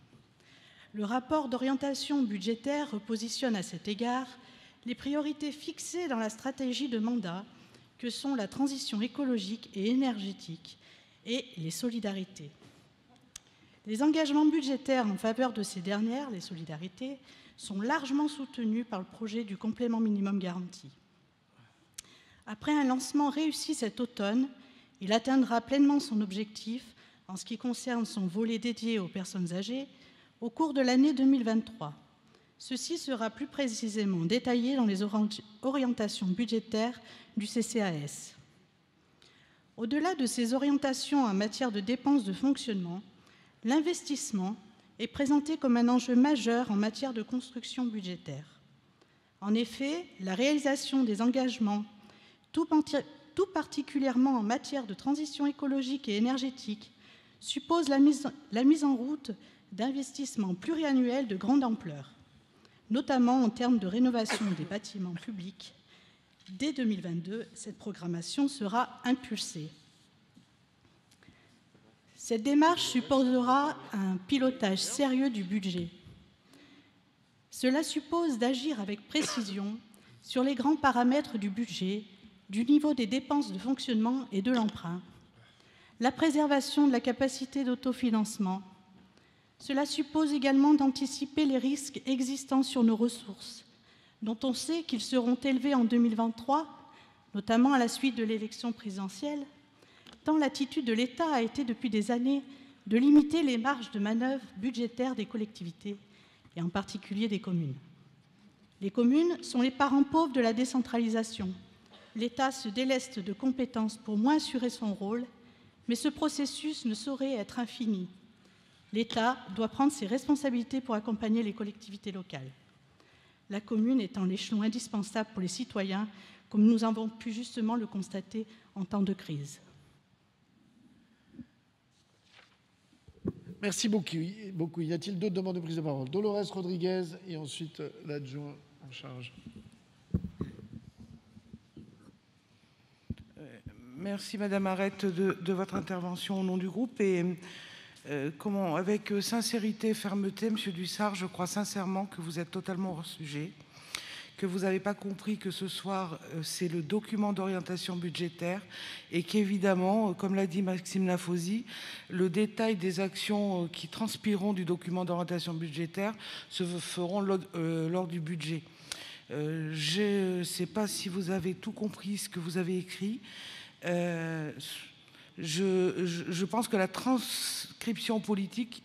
Speaker 6: Le rapport d'orientation budgétaire repositionne à cet égard les priorités fixées dans la stratégie de mandat que sont la transition écologique et énergétique et les solidarités. Les engagements budgétaires en faveur de ces dernières, les solidarités, sont largement soutenus par le projet du complément minimum garanti. Après un lancement réussi cet automne, il atteindra pleinement son objectif en ce qui concerne son volet dédié aux personnes âgées au cours de l'année 2023. Ceci sera plus précisément détaillé dans les orientations budgétaires du CCAS. Au-delà de ces orientations en matière de dépenses de fonctionnement, l'investissement est présenté comme un enjeu majeur en matière de construction budgétaire. En effet, la réalisation des engagements, tout particulièrement en matière de transition écologique et énergétique, suppose la mise en route d'investissements pluriannuels de grande ampleur, notamment en termes de rénovation des bâtiments publics. Dès 2022, cette programmation sera impulsée. Cette démarche supposera un pilotage sérieux du budget. Cela suppose d'agir avec précision sur les grands paramètres du budget, du niveau des dépenses de fonctionnement et de l'emprunt, la préservation de la capacité d'autofinancement. Cela suppose également d'anticiper les risques existants sur nos ressources, dont on sait qu'ils seront élevés en 2023, notamment à la suite de l'élection présidentielle, tant l'attitude de l'État a été depuis des années de limiter les marges de manœuvre budgétaires des collectivités, et en particulier des communes. Les communes sont les parents pauvres de la décentralisation. L'État se déleste de compétences pour moins assurer son rôle, mais ce processus ne saurait être infini. L'État doit prendre ses responsabilités pour accompagner les collectivités locales. La commune étant l'échelon indispensable pour les citoyens, comme nous avons pu justement le constater en temps de crise.
Speaker 1: Merci beaucoup. Y a-t-il d'autres demandes de prise de parole? Dolores Rodriguez et ensuite l'adjoint en charge.
Speaker 7: Merci Madame Arrête de votre intervention au nom du groupe et avec sincérité et fermeté, Monsieur Dussart, je crois sincèrement que vous êtes totalement hors sujet, que vous n'avez pas compris que ce soir c'est le document d'orientation budgétaire et qu'évidemment, comme l'a dit Maxime Lafozy, le détail des actions qui transpireront du document d'orientation budgétaire se feront lors du budget. Je ne sais pas si vous avez tout compris ce que vous avez écrit. Je pense que la transcription politique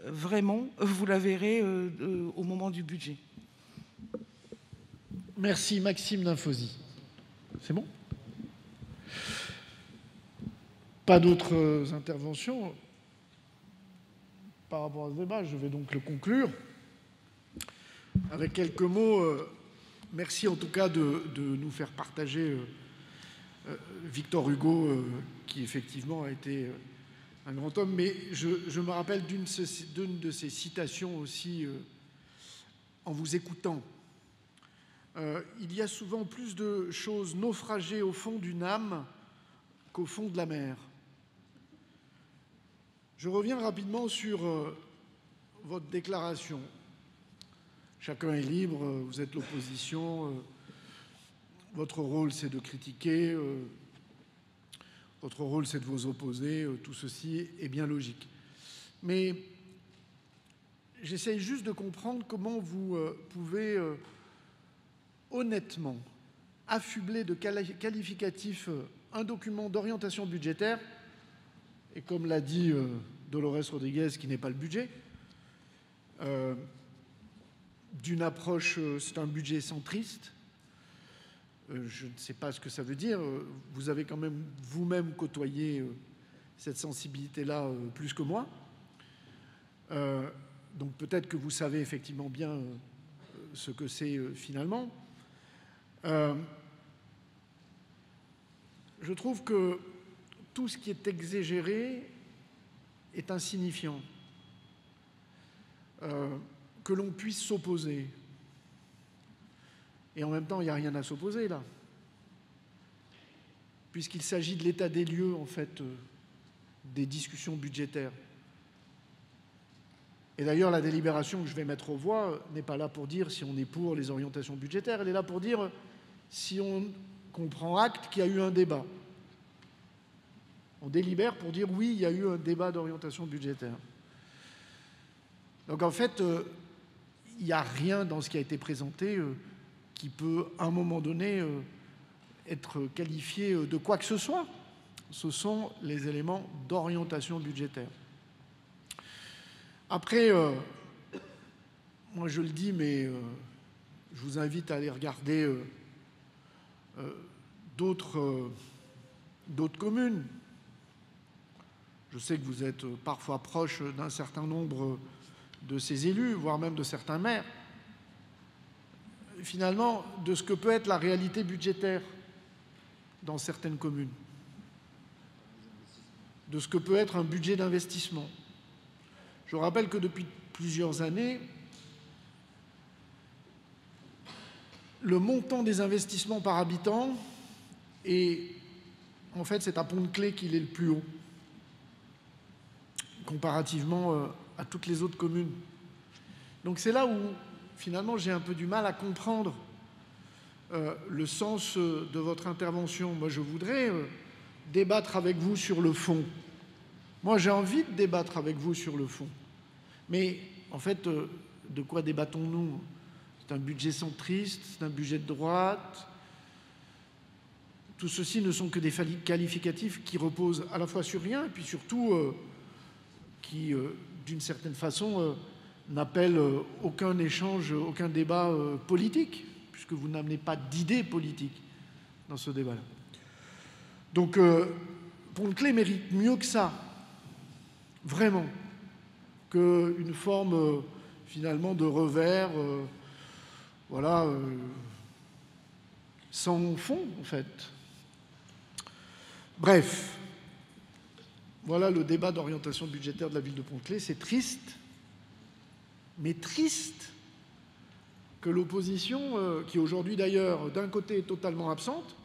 Speaker 7: vraiment, vous la verrez au moment du budget.
Speaker 1: Merci. Maxime Nymphosy. C'est bon? Pas d'autres interventions par rapport à ce débat. Je vais donc le conclure avec quelques mots. Merci en tout cas de nous faire partager Victor Hugo, qui effectivement a été un grand homme, mais je me rappelle d'une de ses citations aussi en vous écoutant. Il y a souvent plus de choses naufragées au fond d'une âme qu'au fond de la mer. Je reviens rapidement sur votre déclaration. Chacun est libre, vous êtes l'opposition, votre rôle c'est de critiquer, votre rôle c'est de vous opposer, tout ceci est bien logique. Mais j'essaye juste de comprendre comment vous pouvez honnêtement affubler de qualificatifs un document d'orientation budgétaire, et comme l'a dit Dolores Rodriguez, qui n'est pas le budget, d'une approche, c'est un budget centriste. Je ne sais pas ce que ça veut dire. Vous avez quand même vous-même côtoyé cette sensibilité-là plus que moi. Donc peut-être que vous savez effectivement bien ce que c'est finalement. Je trouve que tout ce qui est exagéré est insignifiant. Que l'on puisse s'opposer. Et en même temps, il n'y a rien à s'opposer là. Puisqu'il s'agit de l'état des lieux, en fait, des discussions budgétaires. Et d'ailleurs, la délibération que je vais mettre aux voix n'est pas là pour dire si on est pour les orientations budgétaires, elle est là pour dire si on comprend acte qu'il y a eu un débat. On délibère pour dire oui, il y a eu un débat d'orientation budgétaire. Donc en fait, il n'y a rien dans ce qui a été présenté qui peut, à un moment donné, être qualifié de quoi que ce soit. Ce sont les éléments d'orientation budgétaire. Après, moi je le dis, mais je vous invite à aller regarder d'autres communes. Je sais que vous êtes parfois proche d'un certain nombre de ces élus, voire même de certains maires. Finalement, de ce que peut être la réalité budgétaire dans certaines communes, de ce que peut être un budget d'investissement. Je rappelle que depuis plusieurs années, le montant des investissements par habitant est, en fait, c'est à Pont-de-Claix qu'il est le plus haut, comparativement à toutes les autres communes. Donc c'est là où, finalement, j'ai un peu du mal à comprendre le sens de votre intervention. Moi, je voudrais débattre avec vous sur le fond. Moi, j'ai envie de débattre avec vous sur le fond. Mais, en fait, de quoi débattons-nous? C'est un budget centriste, c'est un budget de droite. Tout ceci ne sont que des qualificatifs qui reposent à la fois sur rien et puis surtout qui, d'une certaine façon, n'appellent aucun échange, aucun débat politique, puisque vous n'amenez pas d'idées politiques dans ce débat-là. Donc, Pont-de-Claix mérite mieux que ça, vraiment, qu'une forme, finalement, de revers, voilà, sans fond, en fait. Bref, voilà le débat d'orientation budgétaire de la ville de Pont-de-Claix. C'est triste, mais triste que l'opposition, qui aujourd'hui d'ailleurs d'un côté est totalement absente,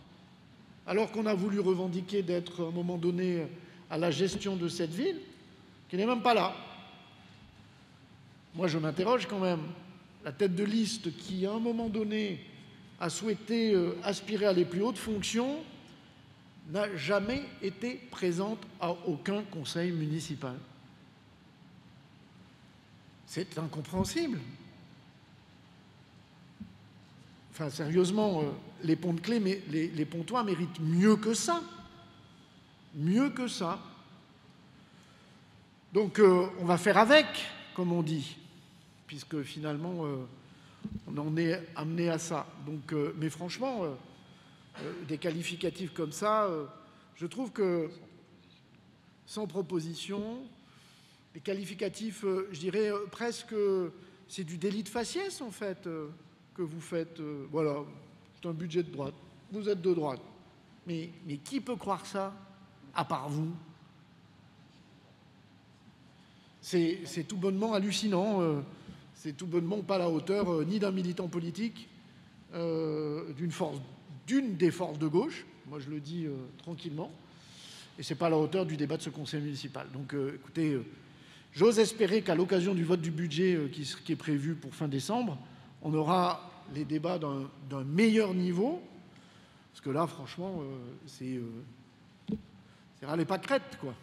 Speaker 1: alors qu'on a voulu revendiquer d'être à un moment donné à la gestion de cette ville, qui n'est même pas là. Moi je m'interroge quand même, la tête de liste qui à un moment donné a souhaité aspirer à les plus hautes fonctions n'a jamais été présente à aucun conseil municipal. C'est incompréhensible. Enfin, sérieusement, les Pont-de-Claix, mais les Pontois méritent mieux que ça. Mieux que ça. Donc, on va faire avec, comme on dit, puisque finalement, on en est amené à ça. Donc, mais franchement, des qualificatifs comme ça, je trouve que sans proposition, des qualificatifs, je dirais presque, c'est du délit de faciès en fait que vous faites. Voilà, c'est un budget de droite. Vous êtes de droite. Mais qui peut croire ça, à part vous? C'est tout bonnement hallucinant. C'est tout bonnement pas à la hauteur ni d'un militant politique, d'une des forces de gauche. Moi, je le dis tranquillement. Et c'est pas à la hauteur du débat de ce conseil municipal. Donc, écoutez, j'ose espérer qu'à l'occasion du vote du budget qui est prévu pour fin décembre, on aura les débats d'un meilleur niveau. Parce que là, franchement, c'est râler pas crête, quoi.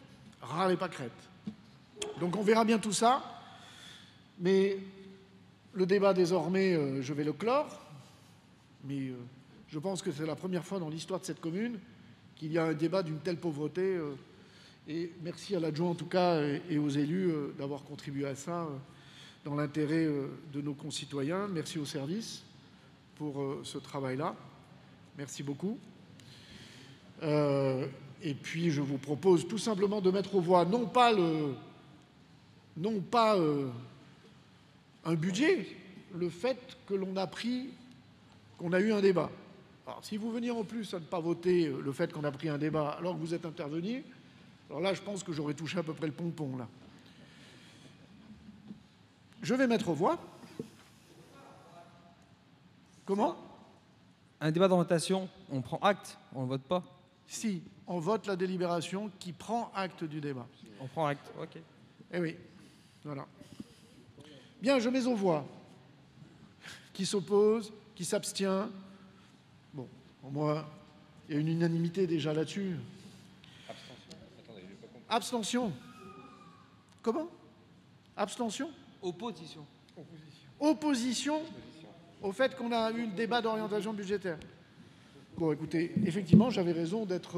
Speaker 1: Râler pas crête. Donc on verra bien tout ça. Mais le débat, désormais, je vais le clore. Mais je pense que c'est la première fois dans l'histoire de cette commune qu'il y a un débat d'une telle pauvreté. Et merci à l'adjoint, en tout cas, et aux élus d'avoir contribué à ça dans l'intérêt de nos concitoyens. Merci au service pour ce travail-là. Merci beaucoup. Et puis, je vous propose tout simplement de mettre aux voix, non pas un budget, le fait que l'on a eu un débat. Alors, si vous veniez en plus à ne pas voter le fait qu'on a pris un débat alors que vous êtes intervenu, alors là, je pense que j'aurais touché à peu près le pompon, là. Je vais mettre aux voix. Comment ?
Speaker 5: Un débat d'orientation, on prend acte, on ne vote pas.
Speaker 1: Si, on vote la délibération qui prend acte du débat.
Speaker 5: On prend acte, ok.
Speaker 1: Eh oui, voilà. Bien, je mets aux voix. Qui s'oppose, qui s'abstient. Bon, pour moi, il y a une unanimité déjà là-dessus.
Speaker 8: Abstention. Attendez, je n'ai pas compris.
Speaker 1: Abstention. Comment ? Abstention ?
Speaker 5: Opposition.
Speaker 1: Opposition au fait qu'on a eu le débat d'orientation budgétaire. Bon, écoutez, effectivement, j'avais raison d'être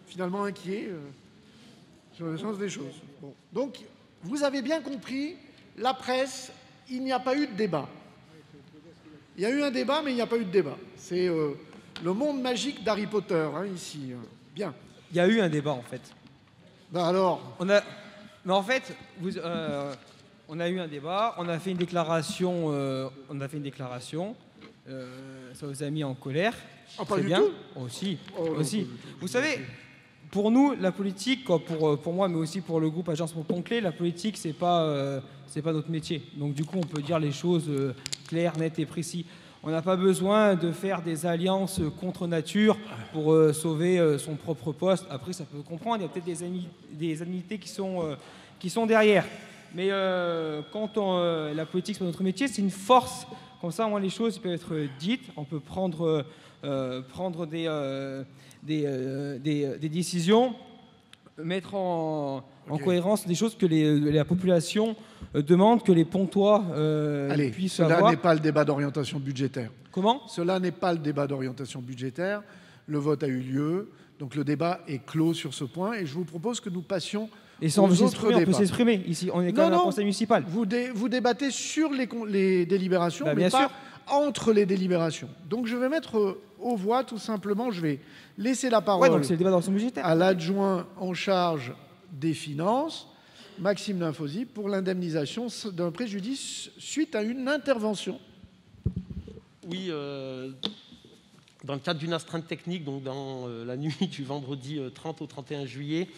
Speaker 1: finalement inquiet sur le sens des choses. Bon. Donc, vous avez bien compris, la presse, il n'y a pas eu de débat. Il y a eu un débat, mais il n'y a pas eu de débat. C'est le monde magique d'Harry Potter, hein, ici. Bien.
Speaker 5: Il y a eu un débat, en fait.
Speaker 1: Ben alors
Speaker 5: Mais en fait, on a eu un débat, on a fait une déclaration, ça vous a mis en colère.
Speaker 1: Ah, pas
Speaker 5: très
Speaker 1: du
Speaker 5: bien.
Speaker 1: tout.
Speaker 5: Aussi,
Speaker 1: Oh,
Speaker 5: aussi.
Speaker 1: non,
Speaker 5: Vous savez, pour nous, la politique, quoi, pour moi, mais aussi pour le groupe Agence Pontclé, la politique, c'est pas notre métier. Donc du coup, on peut dire les choses claires, nettes et précises. On n'a pas besoin de faire des alliances contre nature pour sauver son propre poste. Après, ça peut comprendre, il y a peut-être des amitiés qui sont derrière. Mais quand la politique, c'est notre métier, c'est une force. Comme ça, moi, les choses peuvent être dites. On peut prendre des décisions, mettre en cohérence des choses que la population demande, que les Pontois puissent avoir.
Speaker 1: Cela n'est pas le débat d'orientation budgétaire.
Speaker 5: Comment ?
Speaker 1: Cela n'est pas le débat d'orientation budgétaire. Le vote a eu lieu. Donc le débat est clos sur ce point. Et je vous propose que nous passions
Speaker 5: et sans
Speaker 1: aux autres débats.
Speaker 5: On peut s'exprimer ici. On est quand même un conseil municipal.
Speaker 1: Vous débattez sur les délibérations, mais pas entre les délibérations. Donc je vais mettre aux voix tout simplement. Je vais laisser la parole
Speaker 5: donc c'est le débat d'orientation budgétaire.
Speaker 1: À l'adjoint en charge des finances, Maxime Linfosi, pour l'indemnisation d'un préjudice suite à une intervention.
Speaker 4: Oui, dans le cadre d'une astreinte technique, donc dans la nuit du vendredi 30 au 31 juillet,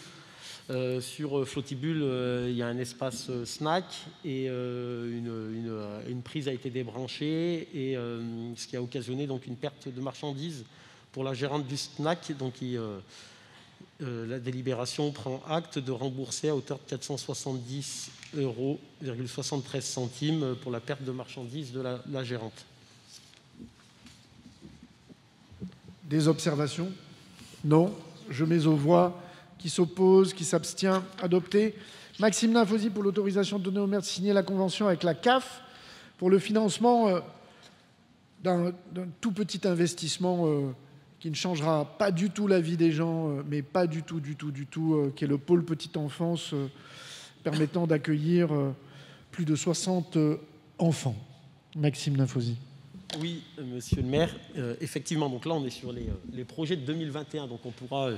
Speaker 4: sur Flottibule, il y a un espace snack et une prise a été débranchée, et ce qui a occasionné donc une perte de marchandises pour la gérante du snack. Donc la délibération prend acte de rembourser à hauteur de 470,73 € pour la perte de marchandises de la gérante.
Speaker 1: Des observations ? Non. Je mets aux voix. Qui s'oppose, qui s'abstient, adopté. Maxime Linfosi pour l'autorisation de donner au maire de signer la convention avec la CAF pour le financement d'un tout petit investissement qui ne changera pas du tout la vie des gens, mais pas du tout, qui est le pôle petite enfance permettant d'accueillir plus de 60 enfants. Maxime Nafouzi.
Speaker 4: Oui, monsieur le maire, effectivement, donc là on est sur les projets de 2021, donc on pourra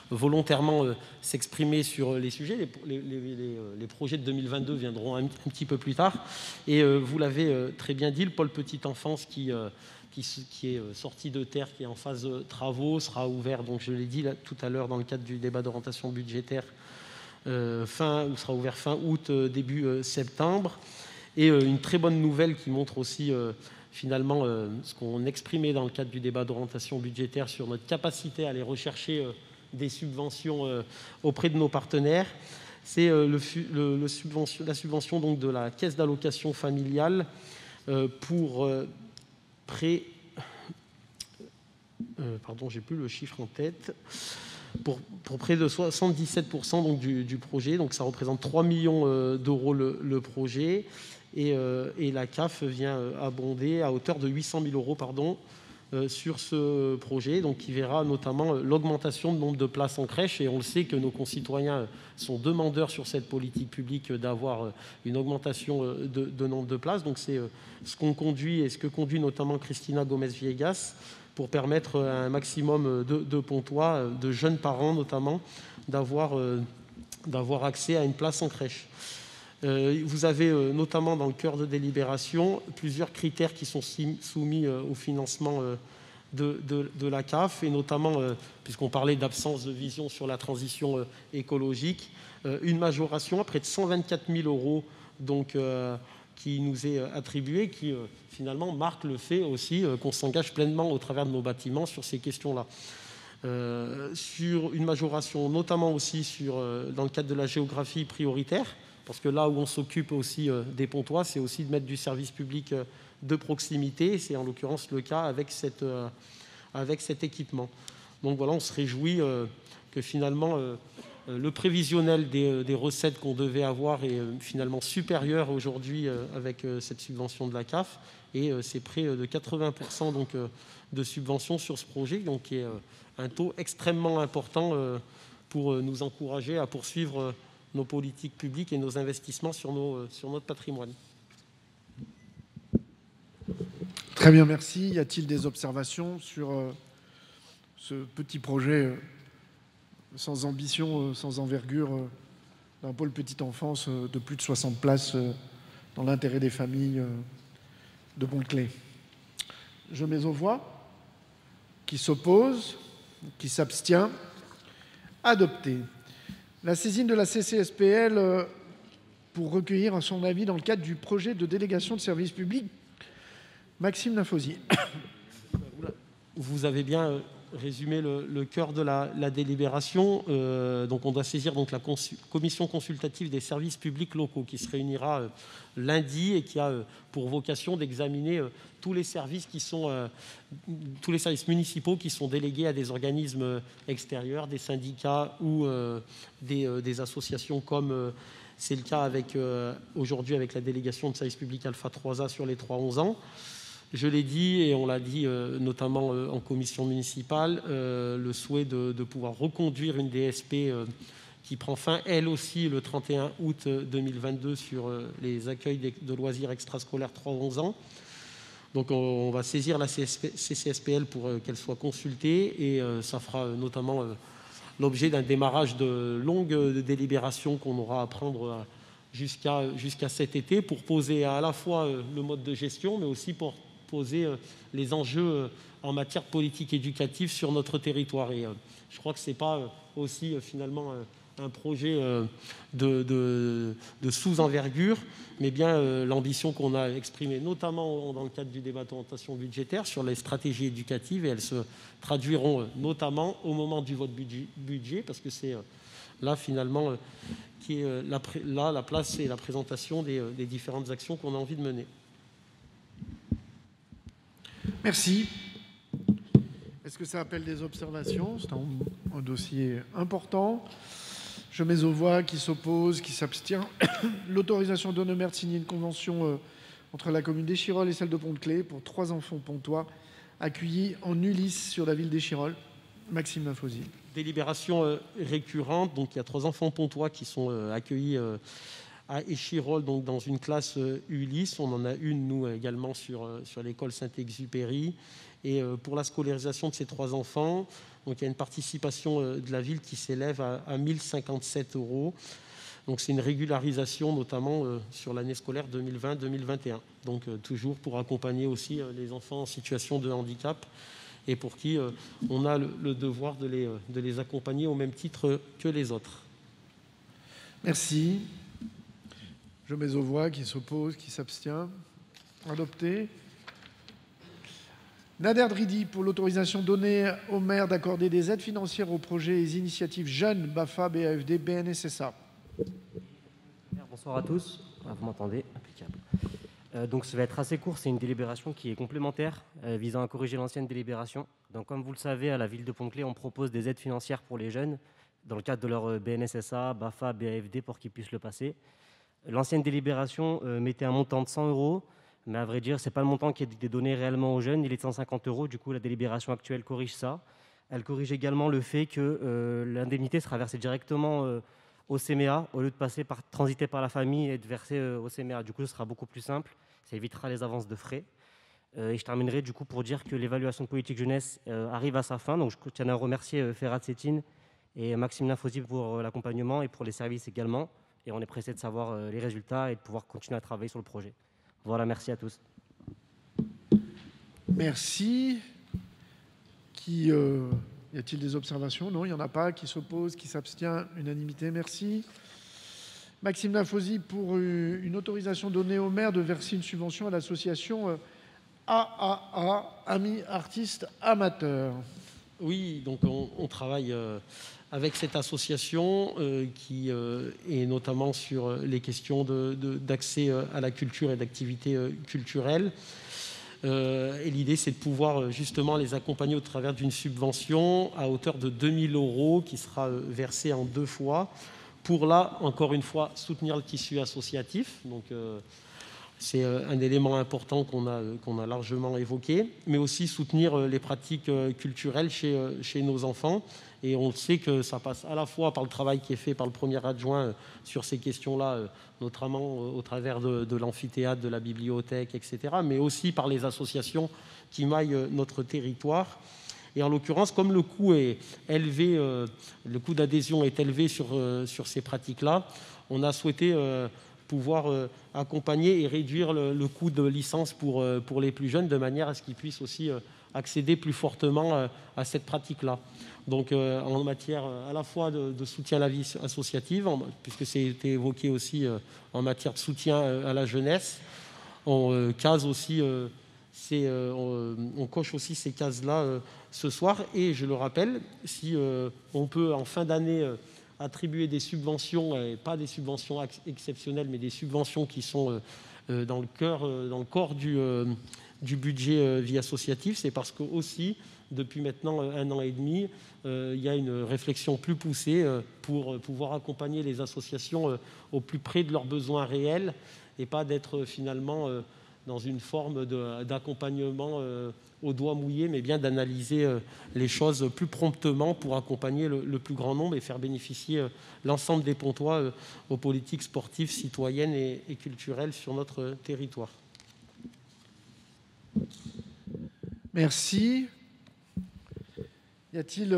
Speaker 4: volontairement s'exprimer sur les sujets. Les projets de 2022 viendront un petit peu plus tard. Et vous l'avez très bien dit, le pôle petite enfance qui est sorti de terre, qui est en phase de travaux, sera ouvert, donc je l'ai dit là, tout à l'heure dans le cadre du débat d'orientation budgétaire, sera ouvert fin août, début septembre. Et une très bonne nouvelle qui montre aussi finalement ce qu'on exprimait dans le cadre du débat d'orientation budgétaire sur notre capacité à aller rechercher des subventions auprès de nos partenaires, c'est la subvention donc, de la caisse d'allocation familiale pour près... pardon, j'ai plus le chiffre en tête... Pour près de 77% donc, du projet. Donc ça représente 3 millions d'euros le projet. Et la CAF vient abonder à hauteur de 800 000 euros sur ce projet, donc qui verra notamment l'augmentation du nombre de places en crèche. Et on le sait que nos concitoyens sont demandeurs sur cette politique publique d'avoir une augmentation de nombre de places. Donc c'est ce qu'on conduit et ce que conduit notamment Christina Gomez-Villegas pour permettre à un maximum de Pontois, de jeunes parents notamment, d'avoir accès à une place en crèche. Vous avez notamment dans le cœur de délibération plusieurs critères qui sont soumis au financement de la CAF, et notamment, puisqu'on parlait d'absence de vision sur la transition écologique, une majoration à près de 124 000 euros donc, qui nous est attribuée, qui finalement marque le fait aussi qu'on s'engage pleinement au travers de nos bâtiments sur ces questions-là. Sur une majoration notamment aussi dans le cadre de la géographie prioritaire, parce que là où on s'occupe aussi des Pontois, c'est aussi de mettre du service public de proximité. C'est en l'occurrence le cas avec cet équipement. Donc voilà, on se réjouit que finalement le prévisionnel des recettes qu'on devait avoir est finalement supérieur aujourd'hui avec cette subvention de la CAF. Et c'est près de 80% donc, de subventions sur ce projet, donc qui est un taux extrêmement important pour nous encourager à poursuivre nos politiques publiques et nos investissements sur notre patrimoine.
Speaker 1: Très bien, merci. Y a-t-il des observations sur ce petit projet sans ambition, sans envergure, d'un pôle petite enfance de plus de 60 places dans l'intérêt des familles de Pont-de-Claix? Je mets aux voix. Qui s'oppose? Qui s'abstient? Adopté. La saisine de la CCSPL pour recueillir son avis dans le cadre du projet de délégation de service public. Maxime Nafouzi.
Speaker 4: Vous avez bien résumé le cœur de la délibération. Donc on doit saisir donc, la commission consultative des services publics locaux qui se réunira lundi et qui a pour vocation d'examiner tous les services tous les services municipaux qui sont délégués à des organismes extérieurs, des syndicats ou des associations comme c'est le cas aujourd'hui avec la délégation de service public Alpha 3A sur les 3-11 ans. Je l'ai dit et on l'a dit notamment en commission municipale, le souhait de pouvoir reconduire une DSP qui prend fin, elle aussi, le 31 août 2022 sur les accueils de loisirs extrascolaires 3-11 ans. Donc on va saisir la CCSPL pour qu'elle soit consultée et ça fera notamment l'objet d'un démarrage de longues délibérations qu'on aura à prendre jusqu'à cet été pour poser à la fois le mode de gestion mais aussi pour poser les enjeux en matière de politique éducative sur notre territoire. Et je crois que ce n'est pas aussi finalement un projet de sous-envergure, mais bien l'ambition qu'on a exprimée notamment dans le cadre du débat d'orientation budgétaire sur les stratégies éducatives, et elles se traduiront notamment au moment du vote budget, parce que c'est là finalement qui est la place et la présentation des différentes actions qu'on a envie de mener.
Speaker 1: Merci. Est-ce que ça appelle des observations? C'est un dossier important. Je mets aux voix. Qui s'oppose, qui s'abstient. L'autorisation donne au maire de signer une convention entre la commune d'Échirolles et celle de Pont-de-Claix pour 3 enfants pontois accueillis en Ulysse sur la ville d'Échirolles. Maxime Nafouzi.
Speaker 4: délibération récurrente. Donc, il y a 3 enfants pontois qui sont accueillis à Échirolles, donc dans une classe Ulysse. On en a une, nous, également, sur l'école Saint-Exupéry. Et pour la scolarisation de ces 3 enfants, donc, il y a une participation de la ville qui s'élève à 1 057 €. Donc, c'est une régularisation, notamment sur l'année scolaire 2020-2021. Donc, toujours pour accompagner aussi les enfants en situation de handicap et pour qui on a le devoir de les accompagner au même titre que les autres.
Speaker 1: Merci. Je mets aux voix. Qui s'oppose, qui s'abstient. Adopté. Nader Dridi pour l'autorisation donnée au maire d'accorder des aides financières aux projets et initiatives jeunes BAFA, BAFD, BNSSA.
Speaker 9: Bonsoir à tous. Vous m'entendez? Impeccable. Donc ça va être assez court, c'est une délibération qui est complémentaire visant à corriger l'ancienne délibération. Donc comme vous le savez, à la ville de Pont-Clé, on propose des aides financières pour les jeunes dans le cadre de leur BNSSA, BAFA, BAFD pour qu'ils puissent le passer. L'ancienne délibération mettait un montant de 100 €, mais à vrai dire, ce n'est pas le montant qui est donné réellement aux jeunes, il est de 150 €. Du coup, la délibération actuelle corrige ça. Elle corrige également le fait que l'indemnité sera versée directement au CMEA, au lieu de transiter par la famille et de verser au CMEA. Du coup, ce sera beaucoup plus simple, ça évitera les avances de frais. Et je terminerai du coup pour dire que l'évaluation de politique jeunesse arrive à sa fin. Donc je tiens à remercier Ferhat Setin et Maxime Linfosi pour l'accompagnement et pour les services également. Et on est pressé de savoir les résultats et de pouvoir continuer à travailler sur le projet. Voilà, merci à tous.
Speaker 1: Merci. Y a-t-il des observations? Non, il n'y en a pas. Qui s'oppose, qui s'abstient? Unanimité, merci. Maxime Linfosi pour une autorisation donnée au maire de verser une subvention à l'association AAA, Amis Artistes Amateurs.
Speaker 4: Oui, donc on travaille avec cette association qui est notamment sur les questions d'accès à la culture et d'activités culturelles. Et l'idée, c'est de pouvoir justement les accompagner au travers d'une subvention à hauteur de 2 000 € qui sera versée en 2 fois pour, là, encore une fois, soutenir le tissu associatif. Donc, c'est un élément important qu'on a largement évoqué, mais aussi soutenir les pratiques culturelles chez nos enfants. Et on sait que ça passe à la fois par le travail qui est fait par le premier adjoint sur ces questions-là, notamment au travers de l'amphithéâtre, de la bibliothèque, etc., mais aussi par les associations qui maillent notre territoire. Et en l'occurrence, comme le coût est élevé, le coût d'adhésion est élevé sur ces pratiques-là, on a souhaité pouvoir accompagner et réduire le coût de licence pour les plus jeunes, de manière à ce qu'ils puissent aussi accéder plus fortement à cette pratique-là. Donc en matière à la fois de soutien à la vie associative, puisque c'était évoqué aussi en matière de soutien à la jeunesse, on coche aussi ces cases-là ce soir. Et je le rappelle, si on peut en fin d'année attribuer des subventions, et pas des subventions exceptionnelles, mais des subventions qui sont dans le corps du budget vie associative, c'est parce que aussi, depuis maintenant 1 an et demi, il y a une réflexion plus poussée pour pouvoir accompagner les associations au plus près de leurs besoins réels et pas d'être finalement dans une forme d'accompagnement au doigt mouillé, mais bien d'analyser les choses plus promptement pour accompagner le plus grand nombre et faire bénéficier l'ensemble des Pontois aux politiques sportives, citoyennes et culturelles sur notre territoire.
Speaker 1: Merci. Y a-t-il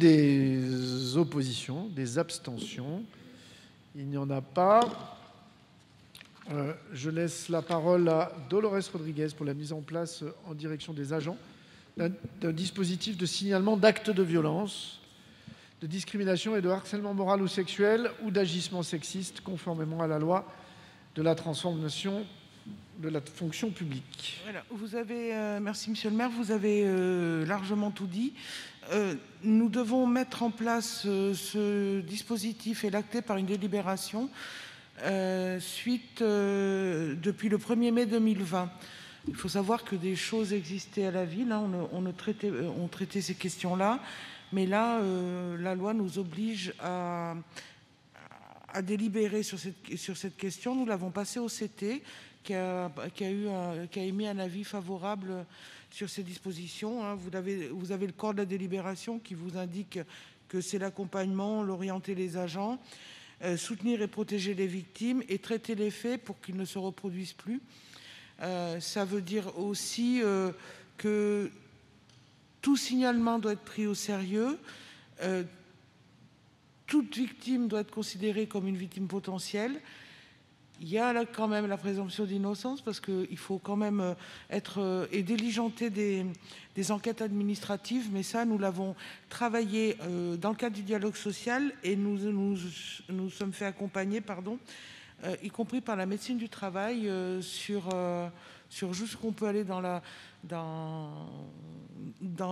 Speaker 1: des oppositions, des abstentions? Il n'y en a pas. Je laisse la parole à Dolores Rodriguez pour la mise en place en direction des agents d'un dispositif de signalement d'actes de violence, de discrimination et de harcèlement moral ou sexuel ou d'agissement sexiste conformément à la loi de la transformation de la fonction publique.
Speaker 7: Voilà, merci Monsieur le maire, vous avez largement tout dit. Nous devons mettre en place ce dispositif et l'acter par une délibération depuis le 1er mai 2020. Il faut savoir que des choses existaient à la ville, hein, on traitait ces questions-là, mais là, la loi nous oblige à délibérer sur cette question. Nous l'avons passée au CT, qui a émis un avis favorable sur ces dispositions. Hein. Vous avez le corps de la délibération qui vous indique que c'est l'accompagnement, l'orienter les agents, soutenir et protéger les victimes et traiter les faits pour qu'ils ne se reproduisent plus. Ça veut dire aussi que tout signalement doit être pris au sérieux. Toute victime doit être considérée comme une victime potentielle. Il y a là quand même la présomption d'innocence parce qu'il faut quand même être et diligenter des enquêtes administratives, mais ça, nous l'avons travaillé dans le cadre du dialogue social et nous sommes fait accompagner, y compris par la médecine du travail, sur jusqu'où on peut aller dans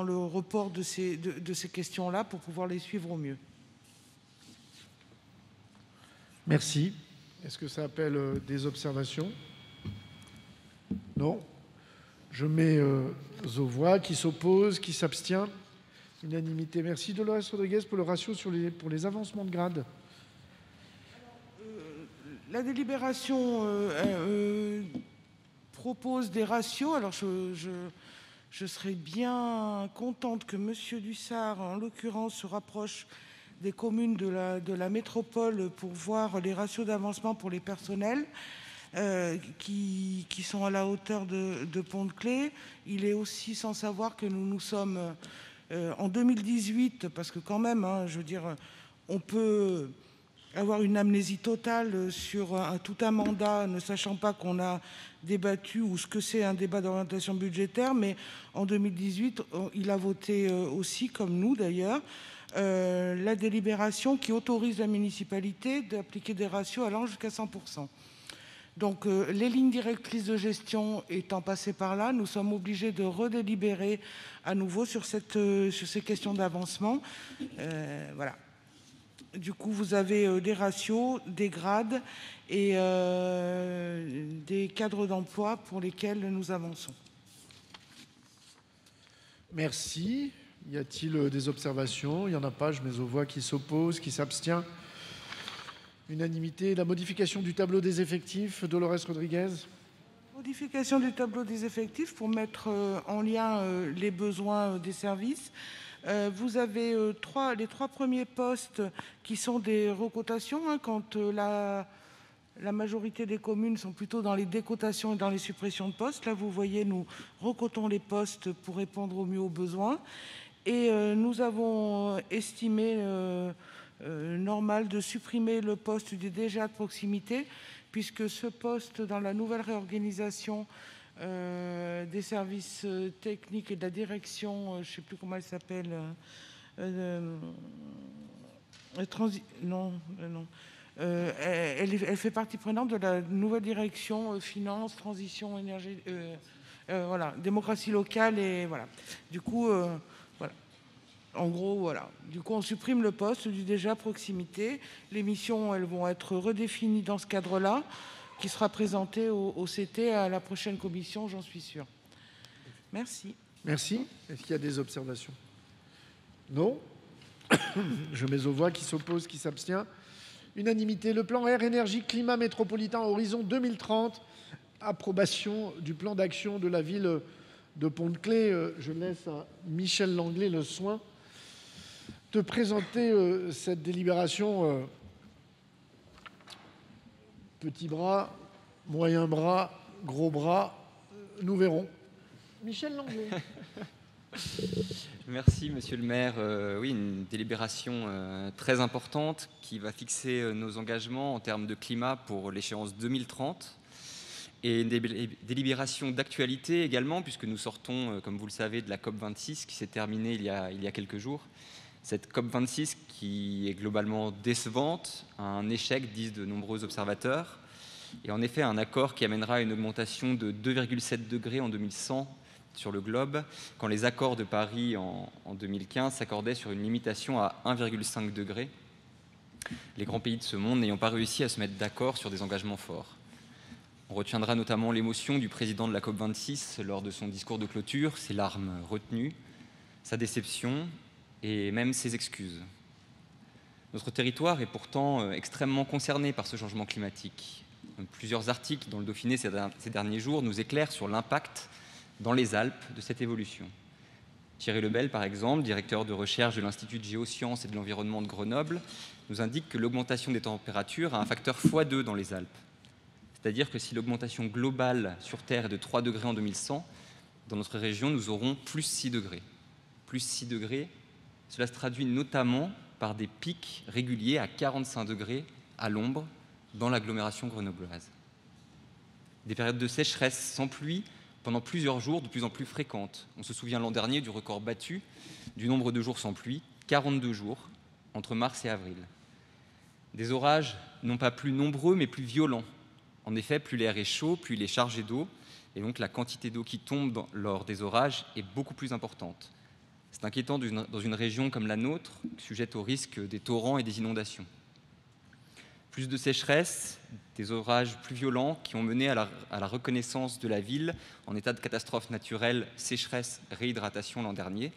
Speaker 7: le report de ces questions-là pour pouvoir les suivre au mieux.
Speaker 1: Merci. Est-ce que ça appelle des observations? Non. Je mets aux voix. Qui s'oppose? Qui s'abstient? Unanimité. Merci. Dolores Rodriguez pour le ratio pour les avancements de grade.
Speaker 7: La délibération propose des ratios. Alors, je serais bien contente que M. Dussart, en l'occurrence, se rapproche des communes de la métropole pour voir les ratios d'avancement pour les personnels qui sont à la hauteur de Pont-de-Claix. Il est aussi sans savoir que nous sommes en 2018, parce que quand même, hein, je veux dire, on peut avoir une amnésie totale sur tout un mandat, ne sachant pas qu'on a débattu ou ce que c'est un débat d'orientation budgétaire, mais en 2018, il a voté aussi, comme nous d'ailleurs, la délibération qui autorise la municipalité d'appliquer des ratios allant jusqu'à 100%. Donc les lignes directrices de gestion étant passées par là, nous sommes obligés de redélibérer à nouveau sur ces questions d'avancement. Voilà. Du coup, vous avez des ratios, des grades et des cadres d'emploi pour lesquels nous avançons.
Speaker 1: Merci. Y a-t-il des observations? Il n'y en a pas. Je mets aux voix. Qui s'oppose? Qui s'abstient? Unanimité. La modification du tableau des effectifs. Dolores Rodriguez.
Speaker 7: Modification du tableau des effectifs pour mettre en lien les besoins des services. Vous avez les trois premiers postes qui sont des recotations, hein, quand la majorité des communes sont plutôt dans les décotations et dans les suppressions de postes. Là, vous voyez, nous recotons les postes pour répondre au mieux aux besoins. Et nous avons estimé normal de supprimer le poste du DGA de proximité, puisque ce poste, dans la nouvelle réorganisation des services techniques et de la direction, je ne sais plus comment elle s'appelle, elle fait partie prenante de la nouvelle direction finance, transition, énergie, voilà, démocratie locale et voilà. Du coup, voilà. En gros, voilà. Du coup, on supprime le poste du DGA proximité. Les missions, elles vont être redéfinies dans ce cadre-là, qui sera présenté au CT à la prochaine commission, j'en suis sûre. Merci.
Speaker 1: Merci. Est-ce qu'il y a des observations? Non. Je mets aux voix. Qui s'oppose? Qui s'abstient? Unanimité. Le plan air, énergie, climat métropolitain horizon 2030. Approbation du plan d'action de la ville de Pont-de-Claix. Je laisse à Michel Langlais le soin de présenter cette délibération. Petit bras, moyen bras, gros bras, nous verrons. Michel Langlais.
Speaker 10: Merci, monsieur le maire. Oui, une délibération très importante qui va fixer nos engagements en termes de climat pour l'échéance 2030. Et une délibération d'actualité également, puisque nous sortons, comme vous le savez, de la COP26 qui s'est terminée il y a quelques jours. Cette COP26 qui est globalement décevante, un échec, disent de nombreux observateurs, et en effet un accord qui amènera une augmentation de 2,7 degrés en 2100 sur le globe, quand les accords de Paris en 2015 s'accordaient sur une limitation à 1,5 degré, les grands pays de ce monde n'ayant pas réussi à se mettre d'accord sur des engagements forts. On retiendra notamment l'émotion du président de la COP26 lors de son discours de clôture, ses larmes retenues, sa déception et même ses excuses. Notre territoire est pourtant extrêmement concerné par ce changement climatique. Plusieurs articles dans le Dauphiné ces derniers jours nous éclairent sur l'impact dans les Alpes de cette évolution. Thierry Lebel, par exemple, directeur de recherche de l'Institut de géosciences et de l'environnement de Grenoble, nous indique que l'augmentation des températures a un facteur x2 dans les Alpes. C'est-à-dire que si l'augmentation globale sur Terre est de 3 degrés en 2100, dans notre région, nous aurons plus 6 degrés. Plus 6 degrés, cela se traduit notamment par des pics réguliers à 45 degrés à l'ombre dans l'agglomération grenobloise. Des périodes de sécheresse sans pluie pendant plusieurs jours de plus en plus fréquentes. On se souvient l'an dernier du record battu du nombre de jours sans pluie, 42 jours entre mars et avril. Des orages non pas plus nombreux mais plus violents. En effet, plus l'air est chaud, plus il est chargé d'eau, et donc la quantité d'eau qui tombe lors des orages est beaucoup plus importante. C'est inquiétant dans une région comme la nôtre, sujette au risque des torrents et des inondations. Plus de sécheresse, des orages plus violents qui ont mené à la reconnaissance de la ville en état de catastrophe naturelle, sécheresse, réhydratation l'an dernier.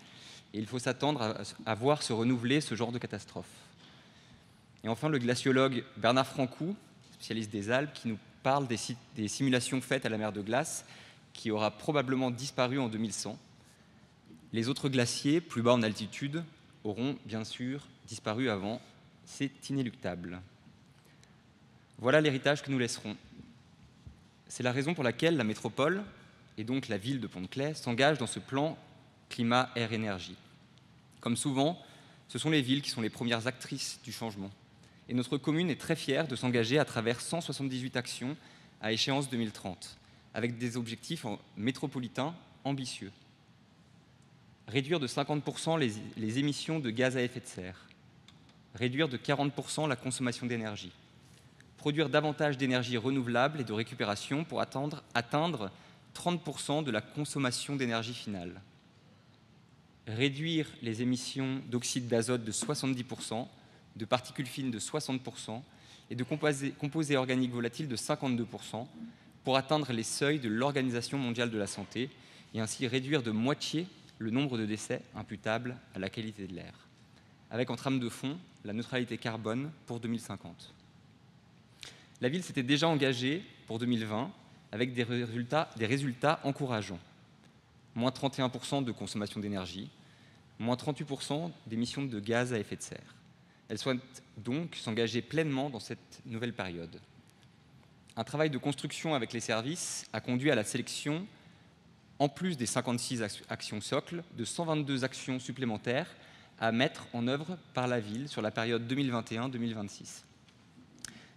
Speaker 10: Et il faut s'attendre à voir se renouveler ce genre de catastrophe. Et enfin, le glaciologue Bernard Francoux, spécialiste des Alpes, qui nous parle des simulations faites à la mer de glace, qui aura probablement disparu en 2100. Les autres glaciers, plus bas en altitude, auront bien sûr disparu avant. C'est inéluctable. Voilà l'héritage que nous laisserons. C'est la raison pour laquelle la métropole, et donc la ville de Pont-de-Claix, s'engage dans ce plan climat, air, énergie. Comme souvent, ce sont les villes qui sont les premières actrices du changement. Et notre commune est très fière de s'engager à travers 178 actions à échéance 2030, avec des objectifs métropolitains ambitieux. Réduire de 50% les émissions de gaz à effet de serre, réduire de 40% la consommation d'énergie, produire davantage d'énergie renouvelable et de récupération pour atteindre 30% de la consommation d'énergie finale, réduire les émissions d'oxyde d'azote de 70%, de particules fines de 60% et de composés organiques volatiles de 52% pour atteindre les seuils de l'Organisation mondiale de la santé et ainsi réduire de moitié le nombre de décès imputables à la qualité de l'air, avec en trame de fond la neutralité carbone pour 2050. La ville s'était déjà engagée pour 2020 avec des résultats encourageants. Moins 31% de consommation d'énergie, moins 38% d'émissions de gaz à effet de serre. Elle souhaite donc s'engager pleinement dans cette nouvelle période. Un travail de construction avec les services a conduit à la sélection, en plus des 56 actions socles, de 122 actions supplémentaires à mettre en œuvre par la ville sur la période 2021-2026.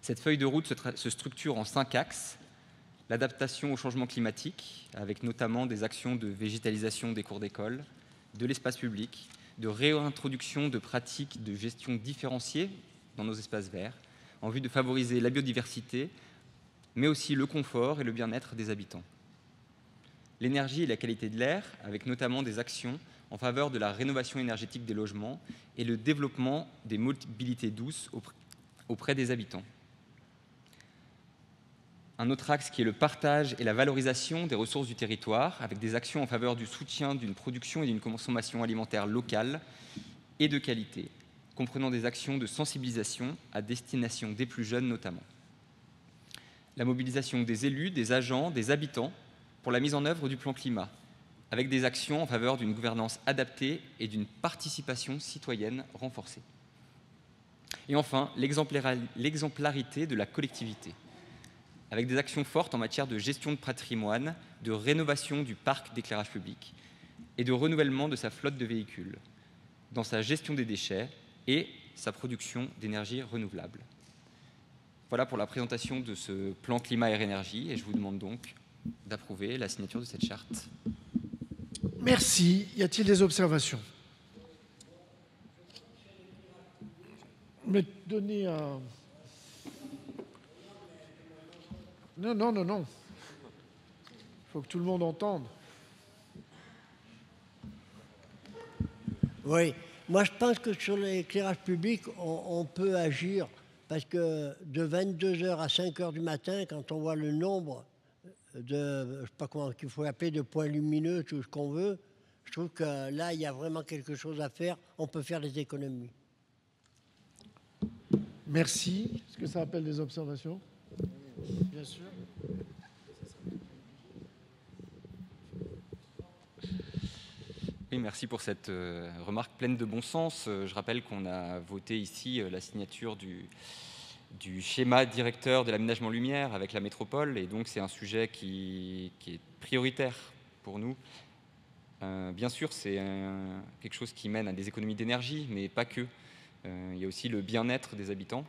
Speaker 10: Cette feuille de route se structure en 5 axes. L'adaptation au changement climatique, avec notamment des actions de végétalisation des cours d'école, de l'espace public, de réintroduction de pratiques de gestion différenciées dans nos espaces verts, en vue de favoriser la biodiversité, mais aussi le confort et le bien-être des habitants. L'énergie et la qualité de l'air, avec notamment des actions en faveur de la rénovation énergétique des logements et le développement des mobilités douces auprès des habitants. Un autre axe qui est le partage et la valorisation des ressources du territoire, avec des actions en faveur du soutien d'une production et d'une consommation alimentaire locale et de qualité, comprenant des actions de sensibilisation à destination des plus jeunes notamment. La mobilisation des élus, des agents, des habitants pour la mise en œuvre du plan climat, avec des actions en faveur d'une gouvernance adaptée et d'une participation citoyenne renforcée. Et enfin, l'exemplarité de la collectivité, avec des actions fortes en matière de gestion de patrimoine, de rénovation du parc d'éclairage public et de renouvellement de sa flotte de véhicules, dans sa gestion des déchets et sa production d'énergie renouvelable. Voilà pour la présentation de ce plan climat air énergie et je vous demande donc d'approuver la signature de cette charte.
Speaker 1: Merci. Y a-t-il des observations? Mais donnez un... Non. Il faut que tout le monde entende.
Speaker 11: Oui, moi je pense que sur l'éclairage public, on peut agir parce que de 22h à 5h du matin, quand on voit le nombre de, je sais pas comment qu'il faut appeler, de points lumineux, tout ce qu'on veut, je trouve que là, il y a vraiment quelque chose à faire. On peut faire des économies.
Speaker 1: Merci. Est-ce que ça appelle des observations? Bien sûr.
Speaker 10: Oui, merci pour cette remarque pleine de bon sens. Je rappelle qu'on a voté ici la signature du schéma directeur de l'aménagement lumière avec la métropole, et donc c'est un sujet qui est prioritaire pour nous. Bien sûr, c'est quelque chose qui mène à des économies d'énergie, mais pas que. Il y a aussi le bien-être des habitants.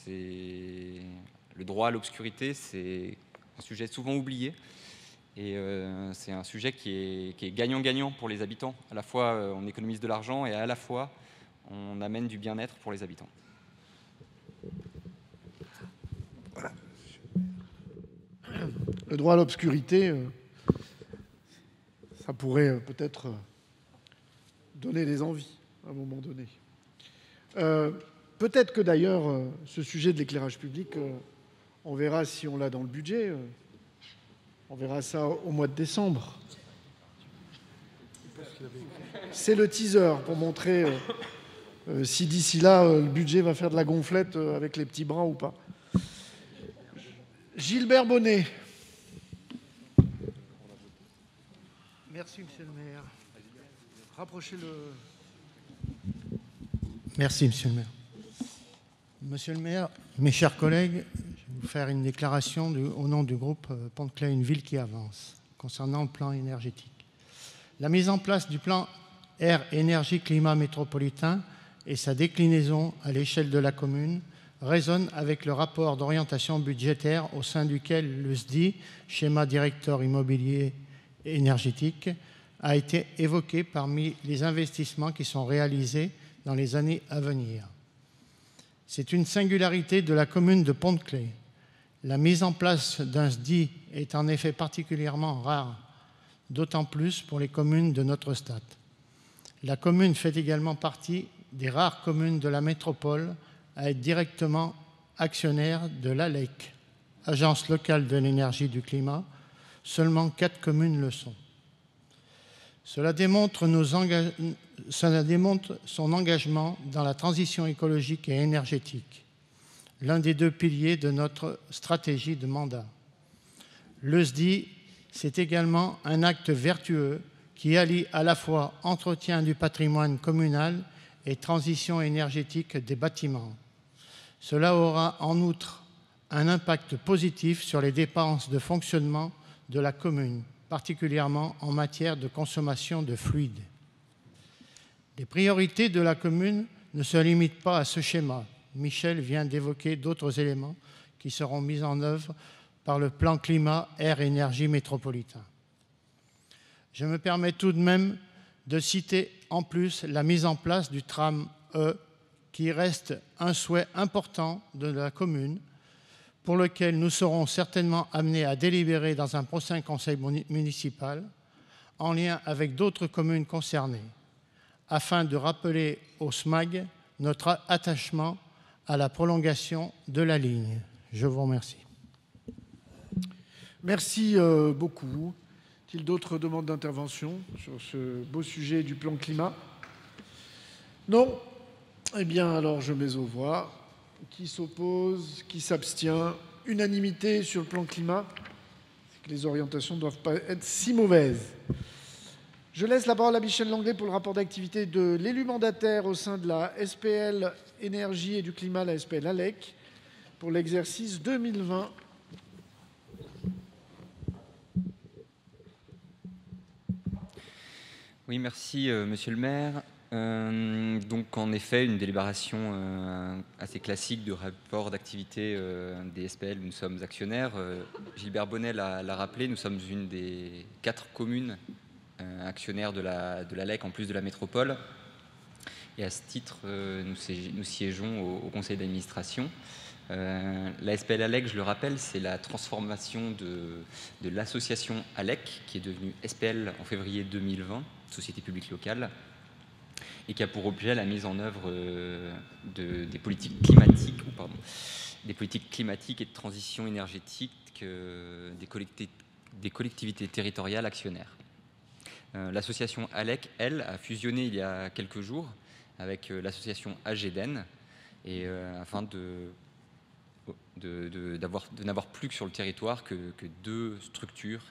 Speaker 10: Le droit à l'obscurité, c'est un sujet souvent oublié. Et c'est un sujet qui est gagnant-gagnant pour les habitants. À la fois, on économise de l'argent et à la fois, on amène du bien-être pour les habitants.
Speaker 1: Le droit à l'obscurité, ça pourrait peut-être donner des envies à un moment donné. Peut-être que d'ailleurs, ce sujet de l'éclairage public, on verra si on l'a dans le budget. On verra ça au mois de décembre. C'est le teaser pour montrer si d'ici là, le budget va faire de la gonflette avec les petits bras ou pas. Gilbert Bonnet.
Speaker 12: Merci, monsieur le maire. Rapprochez-le. Merci, monsieur le maire. Monsieur le maire, mes chers collègues, je vais vous faire une déclaration au nom du groupe Pont-de-Claix, une ville qui avance, concernant le plan énergétique. La mise en place du plan Air, Énergie, Climat métropolitain et sa déclinaison à l'échelle de la commune résonnent avec le rapport d'orientation budgétaire au sein duquel le SDI, schéma directeur immobilier énergétique, a été évoqué parmi les investissements qui sont réalisés dans les années à venir. C'est une singularité de la commune de Pont-de-Claix. La mise en place d'un SDI est en effet particulièrement rare, d'autant plus pour les communes de notre stade. La commune fait également partie des rares communes de la métropole à être directement actionnaire de l'ALEC, Agence locale de l'énergie et du climat. Seulement 4 communes le sont. Cela démontre son engagement dans la transition écologique et énergétique, l'un des 2 piliers de notre stratégie de mandat. Le SDI, c'est également un acte vertueux qui allie à la fois entretien du patrimoine communal et transition énergétique des bâtiments. Cela aura en outre un impact positif sur les dépenses de fonctionnement de la commune, particulièrement en matière de consommation de fluides. Les priorités de la commune ne se limitent pas à ce schéma. Michel vient d'évoquer d'autres éléments qui seront mis en œuvre par le plan climat, air, énergie métropolitain. Je me permets tout de même de citer en plus la mise en place du tram E, qui reste un souhait important de la commune, pour lequel nous serons certainement amenés à délibérer dans un prochain conseil municipal, en lien avec d'autres communes concernées, afin de rappeler au SMAG notre attachement à la prolongation de la ligne. Je vous remercie.
Speaker 1: Merci beaucoup. Y a-t-il d'autres demandes d'intervention sur ce beau sujet du plan climat? Non? Eh bien, alors je mets aux voix. Qui s'oppose? Qui s'abstient? Unanimité sur le plan climat. C'est que les orientations ne doivent pas être si mauvaises. Je laisse la parole à Michel Langlais pour le rapport d'activité de l'élu mandataire au sein de la SPL Énergie et du Climat, la SPL ALEC, pour l'exercice 2020.
Speaker 10: Oui, merci, monsieur le maire. Donc, en effet, une délibération assez classique de rapport d'activité des SPL où nous sommes actionnaires. Gilbert Bonnet l'a rappelé, nous sommes une des 4 communes actionnaires de la LEC en plus de la métropole. Et à ce titre, nous siégeons au conseil d'administration. La SPL ALEC, je le rappelle, c'est la transformation de l'association ALEC, qui est devenue SPL en février 2020, société publique locale, et qui a pour objet la mise en œuvre des politiques climatiques, des politiques climatiques et de transition énergétique des collectivités territoriales actionnaires. L'association ALEC, elle, a fusionné il y a quelques jours avec l'association AGEDEN, et afin de n'avoir plus que sur le territoire que 2 structures,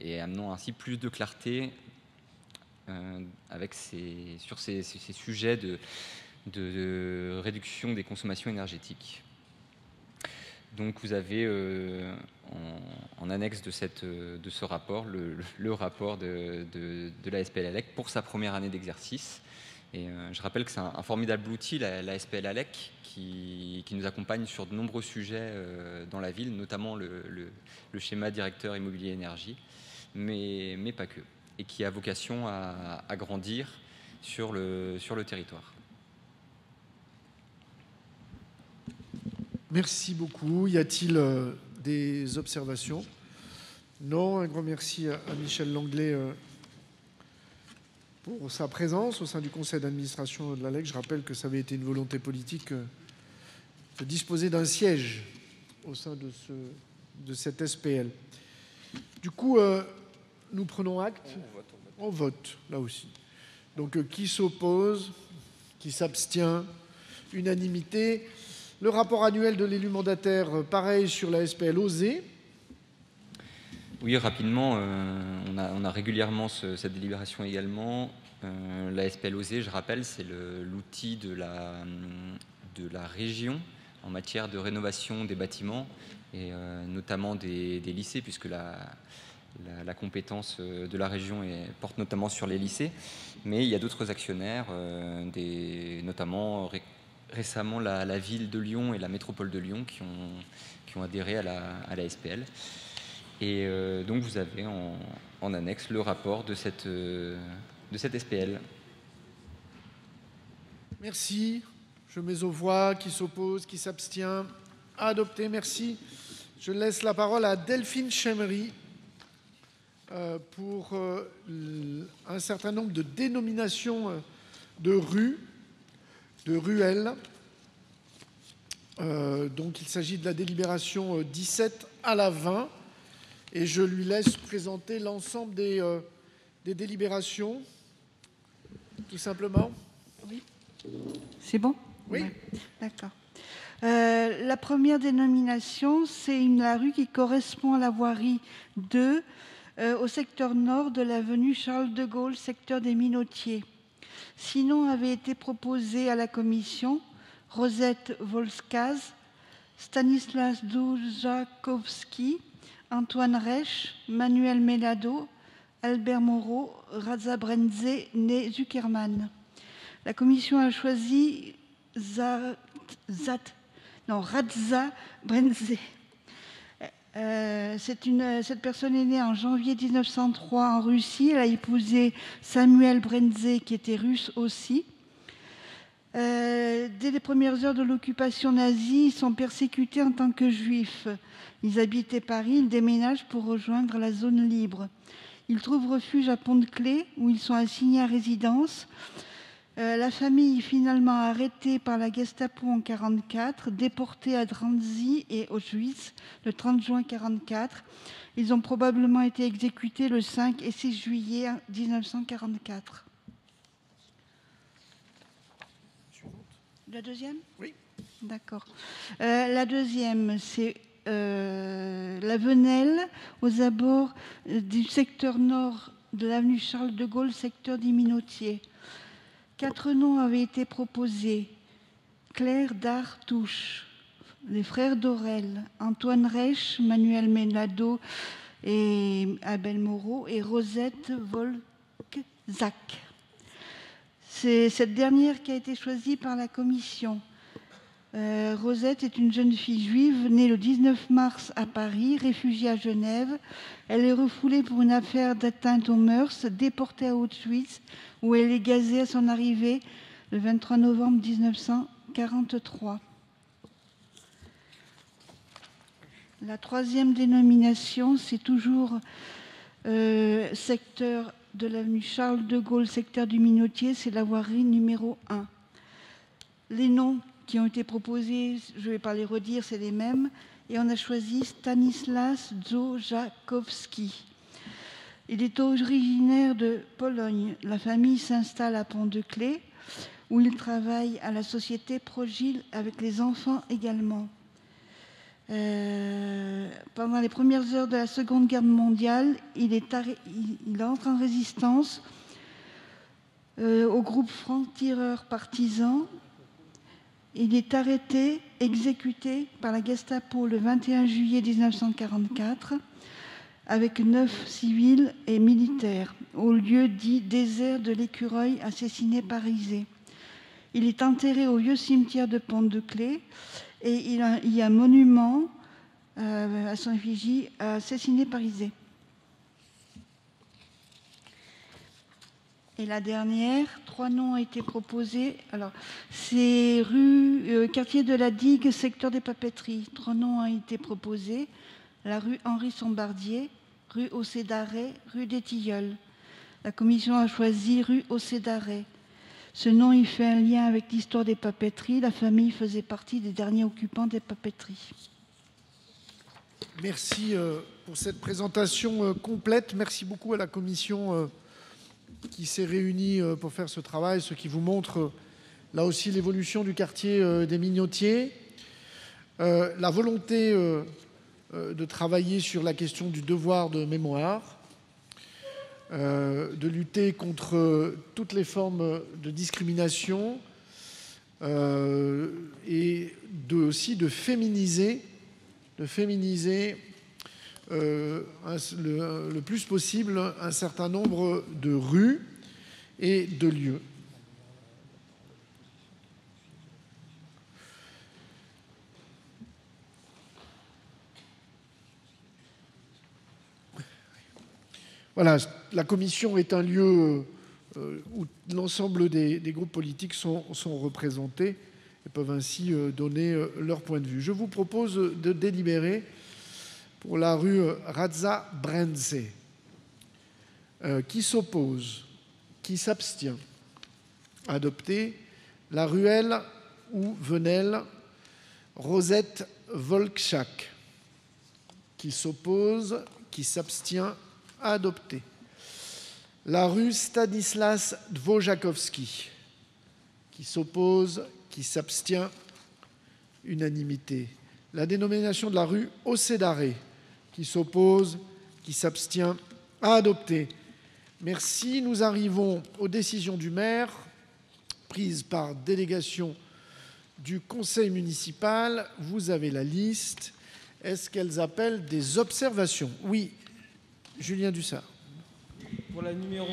Speaker 10: et amenant ainsi plus de clarté sur ces sujets de réduction des consommations énergétiques. Donc vous avez en annexe de ce rapport le rapport de la SPL ALEC pour sa première année d'exercice. Et je rappelle que c'est un formidable outil, la SPL ALEC, qui nous accompagne sur de nombreux sujets dans la ville, notamment le schéma directeur immobilier énergie, mais pas que, et qui a vocation à grandir sur le territoire.
Speaker 1: Merci beaucoup. Y a-t-il des observations? Non. Un grand merci à Michel Langlais pour sa présence au sein du conseil d'administration de l'ALEC. Je rappelle que ça avait été une volonté politique de disposer d'un siège au sein de cette SPL. Du coup, nous prenons acte. On vote, là aussi. Donc, qui s'oppose? Qui s'abstient? Unanimité. Le rapport annuel de l'élu mandataire, pareil sur la SPL OSE.
Speaker 10: Oui, rapidement, on a régulièrement cette délibération également. La SPL OSE, je rappelle, c'est l'outil de la région en matière de rénovation des bâtiments, et notamment des lycées, puisque la compétence de la région porte notamment sur les lycées. Mais il y a d'autres actionnaires, notamment récemment la ville de Lyon et la métropole de Lyon qui ont adhéré à la SPL. Et donc vous avez en annexe le rapport de cette SPL.
Speaker 1: Merci. Je mets aux voix. Qui s'oppose? Qui s'abstient? Adopté. Merci. Je laisse la parole à Delphine Chemery pour un certain nombre de dénominations de rues, de ruelles. Donc il s'agit de la délibération 17 à la 20. Et je lui laisse présenter l'ensemble des délibérations, tout simplement.
Speaker 13: Oui. C'est bon?
Speaker 1: Oui.
Speaker 13: Ouais. D'accord. La première dénomination, c'est la rue qui correspond à la voirie 2, au secteur nord de l'avenue Charles de Gaulle, secteur des Minotiers. Sinon avait été proposé à la commission Rosette Volskaz, Stanislas Doujakowski, Antoine Reich, Manuel Melado, Albert Moreau, Radza Brenze, né Zuckerman. La commission a choisi Radza Brenze. Cette personne est née en janvier 1903 en Russie. Elle a épousé Samuel Brenze, qui était russe aussi. Dès les premières heures de l'occupation nazie, ils sont persécutés en tant que juifs. Ils habitaient Paris, ils déménagent pour rejoindre la zone libre. Ils trouvent refuge à Pont-de-Claix, où ils sont assignés à résidence. La famille est finalement arrêtée par la Gestapo en 1944, déportée à Drancy et Auschwitz le 30 juin 1944. Ils ont probablement été exécutés le 5 et 6 juillet 1944. La deuxième?
Speaker 1: Oui.
Speaker 13: D'accord. La deuxième, c'est la Venelle, aux abords du secteur nord de l'avenue Charles de Gaulle, secteur des Minotiers. 4 noms avaient été proposés. Claire Dartouche, les frères Dorel, Antoine Reich, Manuel Melado et Abel Moreau, et Rosette Volkzak. C'est cette dernière qui a été choisie par la commission. Rosette est une jeune fille juive née le 19 mars à Paris, réfugiée à Genève. Elle est refoulée pour une affaire d'atteinte aux mœurs, déportée à Auschwitz, où elle est gazée à son arrivée le 23 novembre 1943. La troisième dénomination, c'est toujours secteur de l'avenue Charles de Gaulle, secteur du Minotier, c'est la voirie numéro 1. Les noms qui ont été proposés, je ne vais pas les redire, c'est les mêmes. Et on a choisi Stanislas Doujakowski. Il est originaire de Pologne. La famille s'installe à Pont-de-Claix, où il travaille à la société Progil avec les enfants également. Pendant les premières heures de la Seconde Guerre mondiale, il entre en résistance au groupe franc-tireurs partisans. Il est arrêté, exécuté par la Gestapo le 21 juillet 1944 avec 9 civils et militaires au lieu dit désert de l'Écureuil à Cessiné-Parisé. Il est enterré au vieux cimetière de Pont-de-Claix et il y a un monument à son effigie à Cessiné-Parisé. Et la dernière, 3 noms ont été proposés. Alors, c'est quartier de la Digue, secteur des papeteries. 3 noms ont été proposés. La rue Henri-Sombardier, rue Océ-d'Arrêt, rue des Tilleuls. La commission a choisi rue Océ-d'Arrêt. Ce nom, il fait un lien avec l'histoire des papeteries. La famille faisait partie des derniers occupants des papeteries.
Speaker 1: Merci pour cette présentation complète. Merci beaucoup à la commission qui s'est réunie pour faire ce travail, ce qui vous montre là aussi l'évolution du quartier des Mignotiers, la volonté de travailler sur la question du devoir de mémoire, de lutter contre toutes les formes de discrimination et aussi de féminiser le plus possible un certain nombre de rues et de lieux. Voilà, la commission est un lieu où l'ensemble des groupes politiques sont représentés et peuvent ainsi donner leur point de vue. Je vous propose de délibérer pour la rue Radza Brenze. Qui s'oppose? Qui s'abstient? Adopté. La ruelle ou Venelle Rosette Volkschak. Qui s'oppose? Qui s'abstient? Adopté. La rue Stanislas Dwojakowski. Qui s'oppose? Qui s'abstient? Unanimité. La dénomination de la rue Océ-d'Arrêt. Qui s'oppose? Qui s'abstient? Adopté. Merci. Nous arrivons aux décisions du maire prises par délégation du conseil municipal. Vous avez la liste. Est-ce qu'elles appellent des observations? Oui. Julien Dussart.
Speaker 5: Pour la numéro...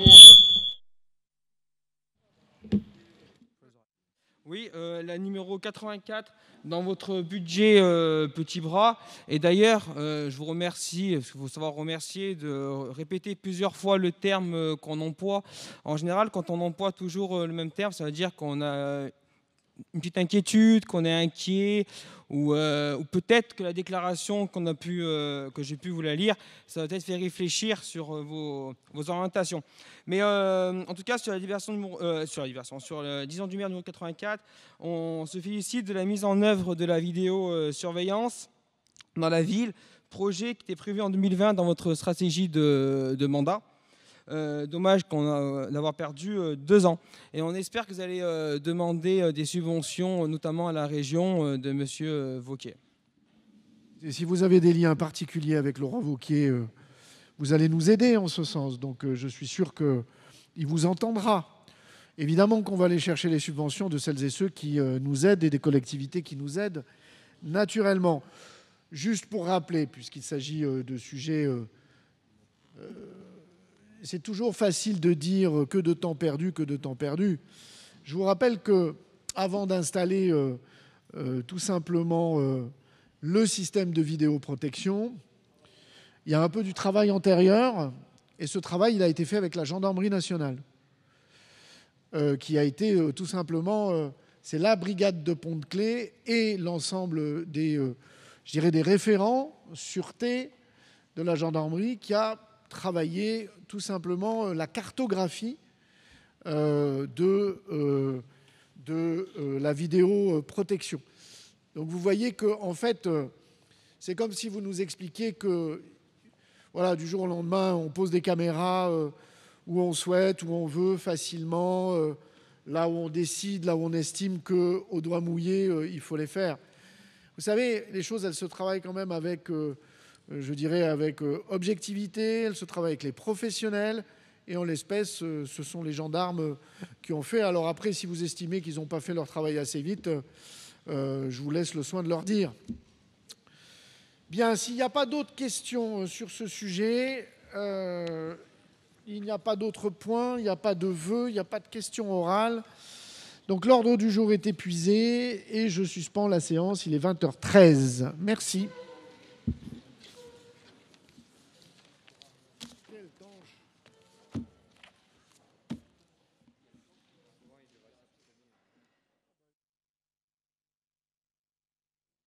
Speaker 5: Oui, la numéro 84 dans votre budget Petit Bras. Et d'ailleurs, je vous remercie, parce qu'il faut savoir remercier, de répéter plusieurs fois le terme qu'on emploie. En général, quand on emploie toujours le même terme, ça veut dire qu'on a une petite inquiétude, qu'on est inquiet, ou peut-être que la déclaration que j'ai pu vous la lire, ça va peut-être fait réfléchir sur vos orientations. Mais en tout cas, sur la décision du maire numéro 84, on se félicite de la mise en œuvre de la vidéosurveillance dans la ville, projet qui était prévu en 2020 dans votre stratégie de mandat. Dommage d'avoir perdu 2 ans. Et on espère que vous allez demander des subventions, notamment à la région de M. Wauquiez.
Speaker 1: Et si vous avez des liens particuliers avec Laurent Wauquiez, vous allez nous aider en ce sens. Donc je suis sûr qu'il vous entendra. Évidemment qu'on va aller chercher les subventions de celles et ceux qui nous aident et des collectivités qui nous aident naturellement. Juste pour rappeler, puisqu'il s'agit de sujets... c'est toujours facile de dire que de temps perdu, que de temps perdu. Je vous rappelle qu'avant d'installer tout simplement le système de vidéoprotection, il y a un peu du travail antérieur, et ce travail, il a été fait avec la gendarmerie nationale, qui a été tout simplement, c'est la brigade de Pont-de-Claix et l'ensemble des référents sûreté de la gendarmerie qui a travaillé tout simplement la cartographie de la vidéoprotection. Donc vous voyez qu'en fait, c'est comme si vous nous expliquiez que voilà, du jour au lendemain, on pose des caméras où on souhaite, où on veut, facilement, là où on décide, là où on estime qu'au doigt mouillé, il faut les faire. Vous savez, les choses, elles se travaillent quand même avec, je dirais, avec objectivité, elles se travaillent avec les professionnels, et en l'espèce, ce sont les gendarmes qui ont fait. Alors après, si vous estimez qu'ils n'ont pas fait leur travail assez vite, je vous laisse le soin de leur dire. Bien, s'il n'y a pas d'autres questions sur ce sujet, il n'y a pas d'autres points, il n'y a pas de vœux, il n'y a pas de questions orales. Donc l'ordre du jour est épuisé et je suspends la séance. Il est 20h13. Merci.